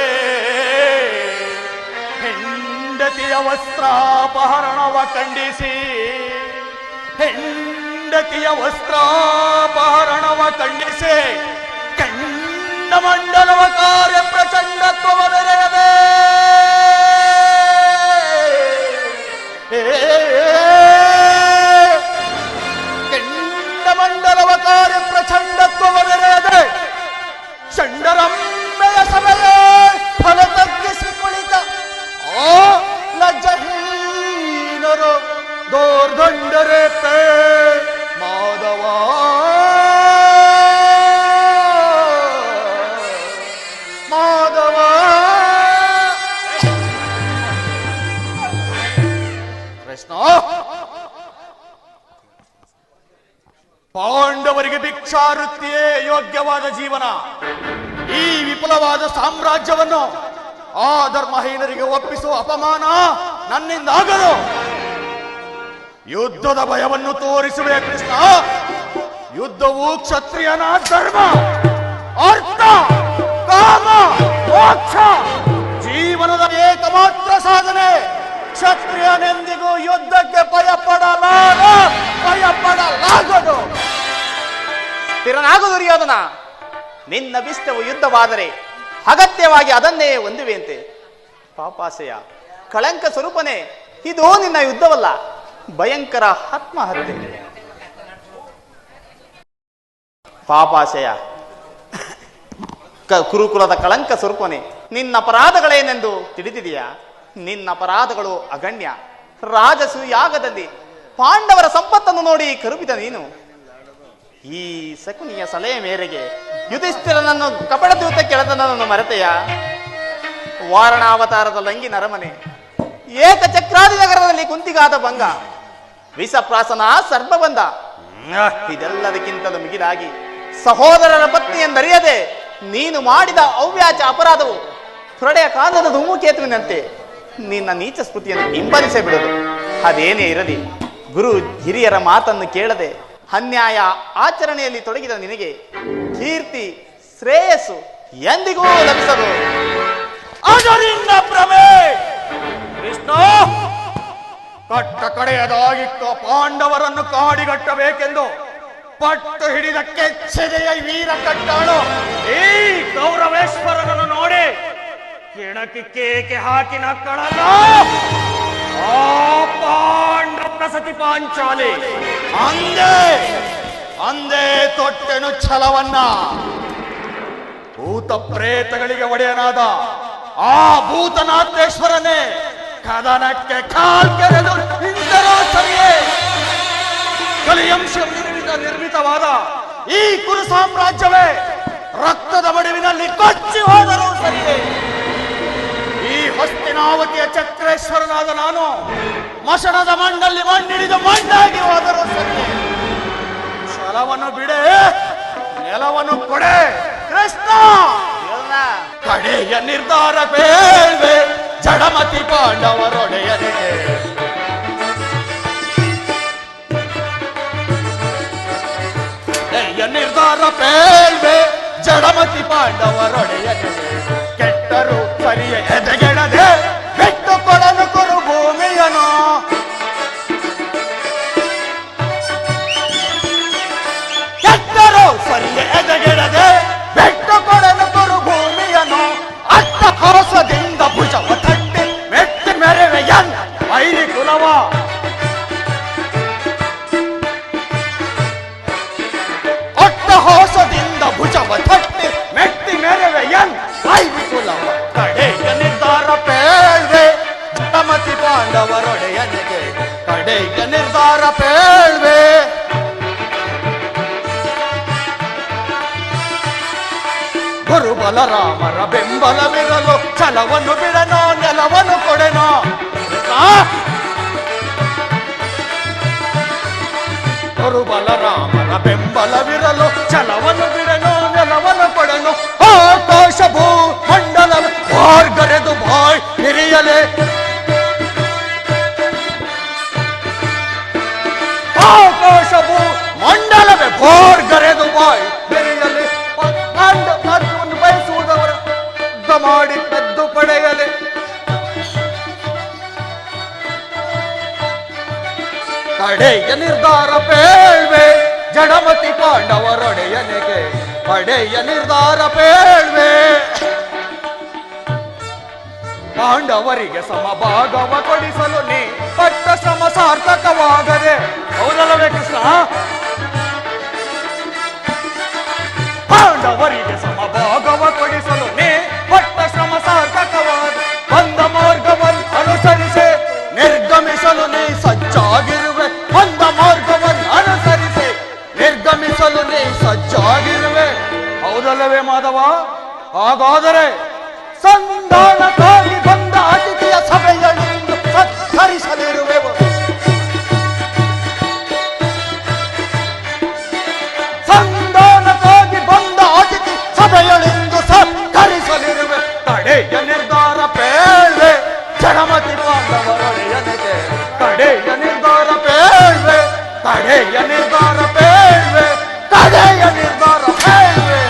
Speaker 2: ಹೆಂಡತಿಯ ವಸ್ತ್ರಾಪಹರಣವ ಖಂಡಿಸಿ, ಹೆಂಡತಿಯ ವಸ್ತ್ರಾಪಹರಣವ ಖಂಡಿಸಿ ಮಂಡಲವ ಕಾರ್ಯ ಪ್ರಚಂಡತ್ವವ ನೆರೆಯದೆ. ಮಂಡಲವ ಕಾರ್ಯ ಪ್ರಚಂಡತ್ವವ ನೆರೆಯದೆ ಚಂಡರಂಬೆಯ ಸಭೆಯೇ ಫಲ ತಗ್ಗಿಸಿ ಕುಳಿತ ಆ ಲಜ್ಜಹೀನರು ದೋರ್ದಂಡರೆ ಪೇ ಮಾಧವ. ಕೃಷ್ಣ, ಪಾಂಡವರಿಗೆ ಭಿಕ್ಷಾವೃತ್ತಿಯೇ ಯೋಗ್ಯವಾದ ಜೀವನ. ಈ ವಿಪುಲವಾದ ಸಾಮ್ರಾಜ್ಯವನ್ನು ಆ ಧರ್ಮಹೀನರಿಗೆ ಒಪ್ಪಿಸುವ ಅಪಮಾನ ನನ್ನಿಂದಾಗದು. ಯುದ್ಧದ ಭಯವನ್ನು ತೋರಿಸುವೆ ಕೃಷ್ಣ. ಯುದ್ಧವು ಕ್ಷತ್ರಿಯನ ಧರ್ಮ, ಅರ್ಥ, ಕಾಮ, ಮೋಕ್ಷ, ಜೀವನದ ಏಕಮಾತ್ರ ಸಾಧನೆ. ಕ್ಷತ್ರಿಯನೆಂದಿಗೂ ಯುದ್ಧಕ್ಕೆ ಭಯಪಡಲಾಗದು.
Speaker 6: ಸ್ಥಿರನಾಗು ದುರ್ಯೋಧನ. ನಿನ್ನ ಬಿಸ್ತವು ಯುದ್ಧವಾದರೆ ಅಗತ್ಯವಾಗಿ ಅದನ್ನೇ ಹೊಂದುವೆಯಂತೆ. ಪಾಪಾಶಯ, ಕಳಂಕ ಸ್ವರೂಪನೇ, ಇದು ನಿನ್ನ ಯುದ್ಧವಲ್ಲ, ಭಯಂಕರ ಆತ್ಮಹತ್ಯೆ. ಪಾಪಾಶಯ, ಕುರುಕುಲದ ಕಳಂಕ ಸ್ವರೂಪನೇ, ನಿನ್ನ ಅಪರಾಧಗಳೇನೆಂದು ತಿಳಿದಿದೆಯಾ? ನಿನ್ನ ಅಪರಾಧಗಳು ಅಗಣ್ಯ. ರಾಜಸೂಯಾಗದಲ್ಲಿ ಪಾಂಡವರ ಸಂಪತ್ತನ್ನು ನೋಡಿ ಕರುಬಿದ ನೀನು. ಈ ಶಕುನಿಯ ಸಲಹೆ ಮೇರೆಗೆ ಯುಧಿಷ್ಠಿರನನ್ನು ಕಪಟ ದೂತ ಕೆಳೆದನನ್ನು ಮರೆತೆಯ? ವಾರಣಾವತಾರದ ಲಂಗಿನ ಅರಮನೆ, ಏಕಚಕ್ರಾದಿ ನಗರದಲ್ಲಿ ಕುಂತಿಗಾದ ಭಂಗ, ವಿಷಪ್ರಾಸನ ಸರ್ಪಬಂಧ, ಇದೆಲ್ಲದಕ್ಕಿಂತಲೂ ಮಿಗಿಲಾಗಿ ಸಹೋದರರ ಪತ್ನಿ ಎಂದರಿಯದೆ ನೀನು ಮಾಡಿದ ಅವ್ಯಾಚ ಅಪರಾಧವು ಪ್ರಳಯ ಕಾಲದ ಧೂಮಕೇತುವಿನಂತೆ ನಿನ್ನ ನೀಚ ಸ್ಮೃತಿಯನ್ನು ಹಿಂಬಲಿಸೇ ಬಿಡೋದು. ಅದೇನೇ ಇರಲಿ, ಗುರು ಹಿರಿಯರ ಮಾತನ್ನು ಕೇಳದೆ ಅನ್ಯಾಯ ಆಚರಣೆಯಲ್ಲಿ ತೊಡಗಿದ ನಿನಗೆ ಕೀರ್ತಿ ಶ್ರೇಯಸ್ಸು ಎಂದಿಗೂ ಲಭಿಸದು.
Speaker 2: ಅದರಿಂದ ಭ್ರಮೆ ಕೃಷ್ಣ, ಕಟ್ಟ ಕಡೆಯದಾಗಿ ಪಾಂಡವರನ್ನು ಕಾಡಿಗಟ್ಟಬೇಕೆಂದು ಪಟ್ಟು ಹಿಡಿದ ಕೆಚ್ಚೆದೆಯ ವೀರ ಕಟ್ಟಾಳು ಈ ಗೌರವೇಶ್ವರನನ್ನು ನೋಡಿ ಕೆಣಕಿ ಕೇಕೆ ಹಾಕಿ ನಕ್ಕಳಲ್ಲ. ಆ ಪಾಂಡವನ ಸತಿ ಪಾಂಚಾಲಿ ಅಂದೇ ತೊಟ್ಟೆನು ಛಲವನ್ನ. ಭೂತ ಪ್ರೇತಗಳಿಗೆ ಒಡೆಯನಾದ ಆ ಭೂತನಾಥೇಶ್ವರನೇ ಕದನಕ್ಕೆ ಕಾಲ್ಕೆರೆದು ನಿಂತರೋ ಸರಿಯೇ. ಕಲಿಯಂಶ ನಿರ್ಮಿತವಾದ ಈ ಕುರು ಸಾಮ್ರಾಜ್ಯವೇ ರಕ್ತದ ಮಡುವಿನಲ್ಲಿ ಕೊಚ್ಚಿ ಹೋದರೂ ಸರಿಯೇ. ಈ ಹಸ್ತಿನಾವತಿಯ ಚಕ್ರೇಶ್ವರನಾದ ನಾನು ಮಶಣದ ಮಣ್ಣಲ್ಲಿ ಮಣ್ಣಿಡಿದು ಮಣ್ಣಾಗಿ ಹೋದರೂ ಸರಿಯೇ. ಛಲವನ್ನು ಬಿಡೆ, ನೆಲವನ್ನು ಕೊಡೆ ಕೃಷ್ಣ. ಕಡೆಯ ನಿರ್ಧಾರ ಬೇಳ್ವೆ ಜಡಮತಿ ಪಾಂಡವರೊಡೆಯನೆ. ನಿರ್ಧಾರ ಬೇಳ್ವೆ ಜಡಮತಿ ಪಾಂಡವರೊಡೆಯನೆ. ಕೆಟ್ಟರು ಸರಿಯ ಎದೆಗೆಡದೆ ಬಿಟ್ಟು ಕೊಡಲು ಕುರು ಭೂಮಿಯನು. ಅಟ್ಟಹಾಸದಿಂದ ಭುಜವ ತಟ್ಟಿ ಮೆಟ್ಟಿ ಮೆರೆವೆಯನ್ ವೈರಿ ಕುಲವ. ಅಟ್ಟಹಾಸದಿಂದ ಭುಜವ ತಟ್ಟಿ ಮೆಟ್ಟಿ ಮೆರೆವೆಯನ್ ವೈರಿ ಕುಲವ. ಕಡೆಯ ನಿರ್ಧಾರ ಪೇಳ್ವೆ ಜಟಮತಿ ಪಾಂಡವರೊಡೆಯನಿಗೆ, ಕಡೆಯ ನಿರ್ಧಾರ ಪೇಳ್ವೆ. ಗುರು ಬಲರಾಮರ ಬೆಂಬಲವಿರಲು ಛಲವನ್ನು ಬಿಡನೋ ನೆಲವನ್ನು ಕೊಡೆನೋ. ಗುರು ಬಲರಾಮರ ಬೆಂಬಲವಿರಲು ಛಲವನ್ನು ಬಿಡನೋ ನೆಲವನ್ನು ಕೊಡೆನೋ. ಆಕಾಶ ಭೂ ಮಂಡಲ ಮಾರ್ಗರೆದು ಬಾಯ್ ಹಿರಿಯಲೆ, ಆಕಾಶ ಭೂ ಮಂಡಲವೇ ಭೋರ್ಗರೆದು ಬಾಯ್ ಹಿರಿಯಲೆ. ಮಾರ್ಗವನ್ನು ಬಯಸುವುದವರ ಯುದ್ಧ ಮಾಡಿ ಕದ್ದು ಪಡೆಯಲೆ. ಕಡೆಯ ನಿರ್ಧಾರ ಪೇಳ್ವೆ ಜಡಮತಿ ಪಾಂಡವರೊಡೆಯನಿಗೆ, ಕಡೆಯ ನಿರ್ಧಾರ ಪೇಳ್ವೆ. ಪಾಂಡವರಿಗೆ ಸಮಭಾಗವ ಕೊಡಿಸಲು ನೀ ಪಟ್ಟ ಶ್ರಮ ಸಾರ್ಥಕವಾಗದೆ. ಹೌದಲ್ಲವೇ ಕೃಷ್ಣ? ಪಾಂಡವರಿಗೆ ಸಮಭಾಗವ ಕೊಡಿಸಲು ನೀ ಪಟ್ಟ ಶ್ರಮ ಸಾರ್ಥಕವಾದ. ಬಂದ ಮಾರ್ಗವನ್ನು ಅನುಸರಿಸಿ ನಿರ್ಗಮಿಸಲು ನೀ ಸಜ್ಜಾಗಿರುವೆ. ಬಂದ ಮಾರ್ಗವನ್ನು ಅನುಸರಿಸಿ ನಿರ್ಗಮಿಸಲು ನೀ ಸಜ್ಜಾಗಿರುವೆ. ಹೌದಲ್ಲವೇ ಮಾಧವ? ಹಾಗಾದರೆ ಸಂಧಾನಕ್ಕಾಗಿ ಬಂದ ಅತಿಥಿಯ ಸಭೆಯಲ್ಲಿಂದು ಸತ್ಕರಿಸಲಿರುವೆವು. ಸಂಧಾನಕ್ಕಾಗಿ ಬಂದ ಅತಿಥಿ ಸಭೆಯಲ್ಲಿಂದು ಸತ್ಕರಿಸಲಿರುವೆ. ಕಡೆಯ ನಿರ್ಧಾರ ಪೇಳ್ವೆ ಜಡಮತಿ ಪಾಂಡವರೊಡೆಯನಿಗೆ, ಕಡೆಯ ನಿರ್ಧಾರ ಪೇಳ್ವೆ, ಕಡೆಯ ನಿರ್ಧಾರ ಪೇಳ್ವೆ, ಕಡೆಯ ನಿರ್ಧಾರ ಪೇಳ್ವೆ.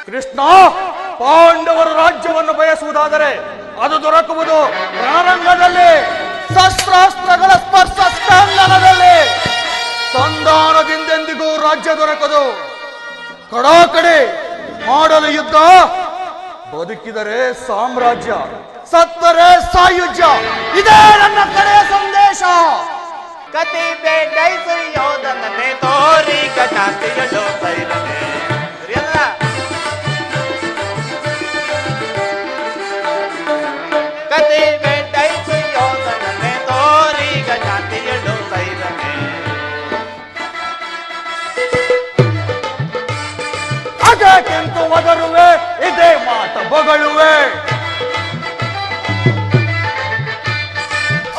Speaker 2: ಕೃಷ್ಣ, ಪಾಂಡವರ ರಾಜ್ಯವನ್ನು ಬಯಸುವುದಾದರೆ ಅದು ದೊರಕುವುದು ರಣರಂಗದಲ್ಲಿ, ಶಸ್ತ್ರಾಸ್ತ್ರಗಳ ಸ್ಪರ್ಶ ಸ್ಪಂದನದಲ್ಲಿ. ಸಂಧಾನದಿಂದೆಂದಿಗೂ ರಾಜ್ಯ ದೊರಕದು. ಕಡಾಕಡೆ ಮಾಡಲು ಯುದ್ಧ, ಬದುಕಿದರೆ ಸಾಮ್ರಾಜ್ಯ, ಸತ್ತರೆ ಸಾಯುಜ್ಯ. ಇದೇ ನನ್ನ ಕಡೆಯ ಸಂದೇಶ.
Speaker 6: ಕತಿ ಬೇಡೈಸು ಯೋಧನನೆ ತೋರಿ ಗಜಾತಿಯಳು ಸೈರನೆ. ಸರಿಯಲ್ಲ? ಕತಿ ಬೇಡೈಸು ಯೋಧನನೆ ತೋರಿ ಗಜಾತಿಯಳು ಸೈರನೆ.
Speaker 2: ಅಗಕ್ಕೆಂತು ಒದರುವೆ ಇದೇ ಮಾತ ಬೊಗಳುವೆ.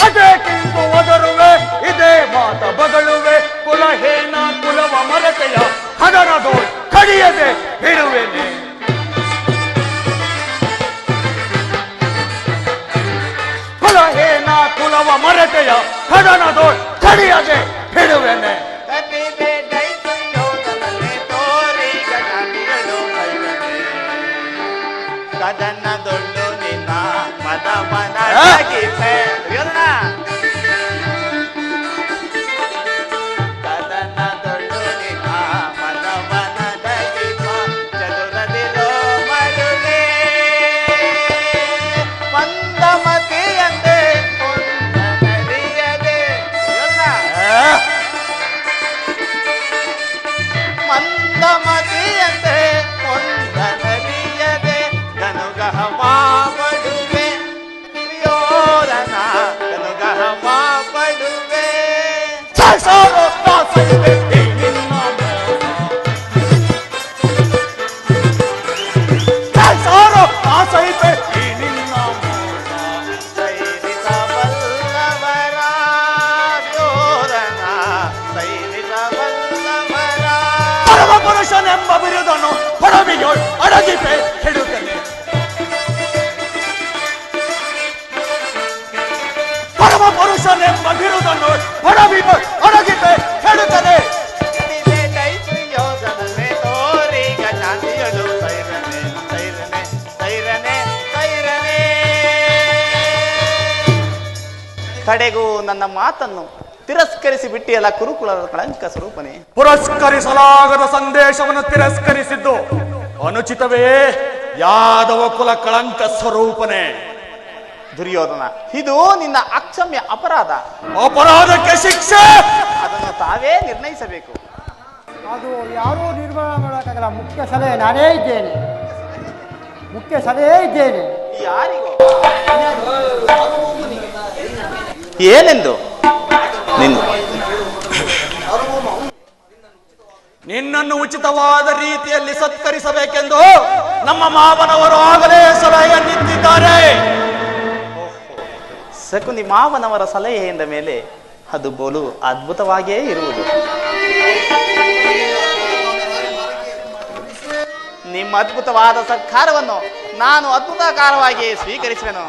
Speaker 2: ಅಗಕ್ಕೆಂತು ಒದರುವೆ ಇದೇ ಮಾತ ಬಗಳುವೆ. ಕುಲಹೇನ ಕುಲವ ಮರತೆಯ ಹಡನದೋ ಕಡಿಯದೆ ಬಿಡುವೆನೆ. ಕುಲಹೇನ ಕುಲವ ಮರತೆಯ ಹಡನದೋ ಕಡಿಯದೆ ಬಿಡುವೆನೆ.
Speaker 6: ಕತಿ ಬೇಡೈಸು ಯೋಧನನೆ ತೋರಿ ಗಜಾತಿಯಳು ಸೈರನೆ. ಕದನದೊಳ್ಳು ನಿನ್ನ ಮದವನಗಿಪೆ. ಸರಿಯಲ್ಲ? ಕದನದೊಳ್ಳು ನಿನ್ನ ಮದವನಗಿಪ ಚದುರದಿರೋ ಮರುಳೆ. ಮಂದಮತಿಯಂತೆ ಕೊಂದನರಿಯದೆ. ಸರಿಯಲ್ಲ? ಮಂದಮತಿಯಂತೆ ಕೊಂದನರಿಯದೆ ಗನುಗಹವಾ ಪಡುವೆ. ಯೋರನ ಗನುಗಹವಾ ಪಡುವೆ.
Speaker 2: ಸಾರೋ ದಾಸೈವೆ ಈ ನಿನ್ನ ಮೋಸ. ಸಾರೋ ದಾಸೈವೆ ಈ ನಿನ್ನ ಮೋಸ.
Speaker 6: ಸೈರಿಸಬಲ್ಲವರ ಯೋರನ ಸೈರಿಸಬಲ್ಲವರ.
Speaker 2: ಪರಮ ಪುರುಷನೆಂಬ ಬಿರುದನು ಹೊರಬಿಯೋಳ್ ಅಡಗಿಪೆ ಕೆಡುತ್ತನೆ. ಪರಮ ಪುರುಷನೆಂಬ ಬಿರುದನ್ನು ಹೊರಬಿಯೋಳ್ ಅಡಗಿಪೆ ಕೆಡುತ್ತನೆ.
Speaker 6: ಕತಿ ಬೇಡೈಸು ಯೋಧನನೆ ತೋರಿ ಗಜಾತಿಯಳು ಸೈರನೆ. ಸೈರನೆ ಸೈರನೆ ಸೈರನೆ. ಕಡೆಗೂ ನನ್ನ ಮಾತನ್ನು ತಿರಸ್ಕರಿಸಿ ಬಿಟ್ಟಿಯಲ್ಲ ಕುರುಕುಲದ ಕಳಂಕ ಸ್ವರೂಪನೇ.
Speaker 2: ಪುರಸ್ಕರಿಸಲಾಗದ ಸಂದೇಶವನ್ನು ತಿರಸ್ಕರಿಸಿದ್ದು ಅನುಚಿತವೇ? ಯಾದವ ಕುಲ ಕಳಂಕ ಸ್ವರೂಪನೇ.
Speaker 6: ದುರ್ಯೋಧನ, ಇದು ನಿನ್ನ ಅಕ್ಷಮ್ಯ ಅಪರಾಧ.
Speaker 2: ಅಪರಾಧಕ್ಕೆ ಶಿಕ್ಷೆ
Speaker 6: ಅದನ್ನು ತಾವೇ ನಿರ್ಣಯಿಸಬೇಕು.
Speaker 9: ಅದು ಯಾರೂ ನಿರ್ಮಾಣ ಮಾಡೋಕ್ಕಾಗಲ್ಲ. ಮುಖ್ಯ ಸಲಹೆ ನಾನೇ ಇದ್ದೇನೆ. ಮುಖ್ಯ ಸಲಹೆ ಇದ್ದೇನೆ.
Speaker 6: ಯಾರಿಗೂ ಏನೆಂದು
Speaker 2: ನಿನ್ನನ್ನು ಉಚಿತವಾದ ರೀತಿಯಲ್ಲಿ ಸತ್ಕರಿಸಬೇಕೆಂದು ನಮ್ಮ ಮಾವನವರು ಆಗಲೇ ಸಲಹೆಯನ್ನಿತ್ತಿದ್ದಾರೆ.
Speaker 6: ಶಕುನಿ ಮಾವನವರ ಸಲಹೆಯಿಂದ ಮೇಲೆ ಅದು ಬೋಲು ಅದ್ಭುತವಾಗಿಯೇ ಇರುವುದು. ನಿಮ್ಮ ಅದ್ಭುತವಾದ ಸತ್ಕಾರವನ್ನು ನಾನು ಅದ್ಭುತಕಾರವಾಗಿ ಸ್ವೀಕರಿಸುವೆನು.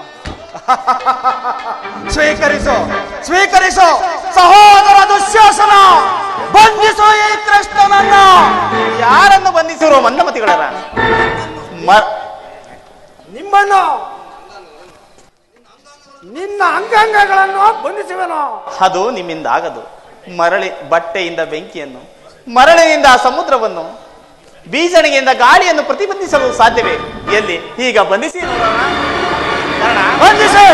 Speaker 2: ಸ್ವೀಕರಿಸು ಸ್ವೀಕರಿಸು ಸಹೋದರ ದುಶ್ಯಾಸನ. ಬಂಧಿಸು ಈ ಕೃಷ್ಣನನ್ನ.
Speaker 6: ಯಾರನ್ನು ಬಂಧಿಸಿರುವ ಮಂದಮತಿಗಳರ
Speaker 4: ನಿಮ್ಮನ್ನು ನಿನ್ನ ಅಂಗಾಂಗಗಳನ್ನು ಬಂಧಿಸುವೆನು.
Speaker 6: ಅದು ನಿಮ್ಮಿಂದ ಆಗದು. ಮರಳಿ ಬಟ್ಟೆಯಿಂದ ಬೆಂಕಿಯನ್ನು, ಮರಳಿನಿಂದ ಸಮುದ್ರವನ್ನು, ಬೀಜಣಿಗೆಯಿಂದ ಗಾಳಿಯನ್ನು ಪ್ರತಿಬಂಧಿಸಲು ಸಾಧ್ಯವೇ? ಎಲ್ಲಿ ಈಗ ಬಂಧಿಸಿ ನೋಡೋಣ.
Speaker 2: ಬಂಧಿಸಿ.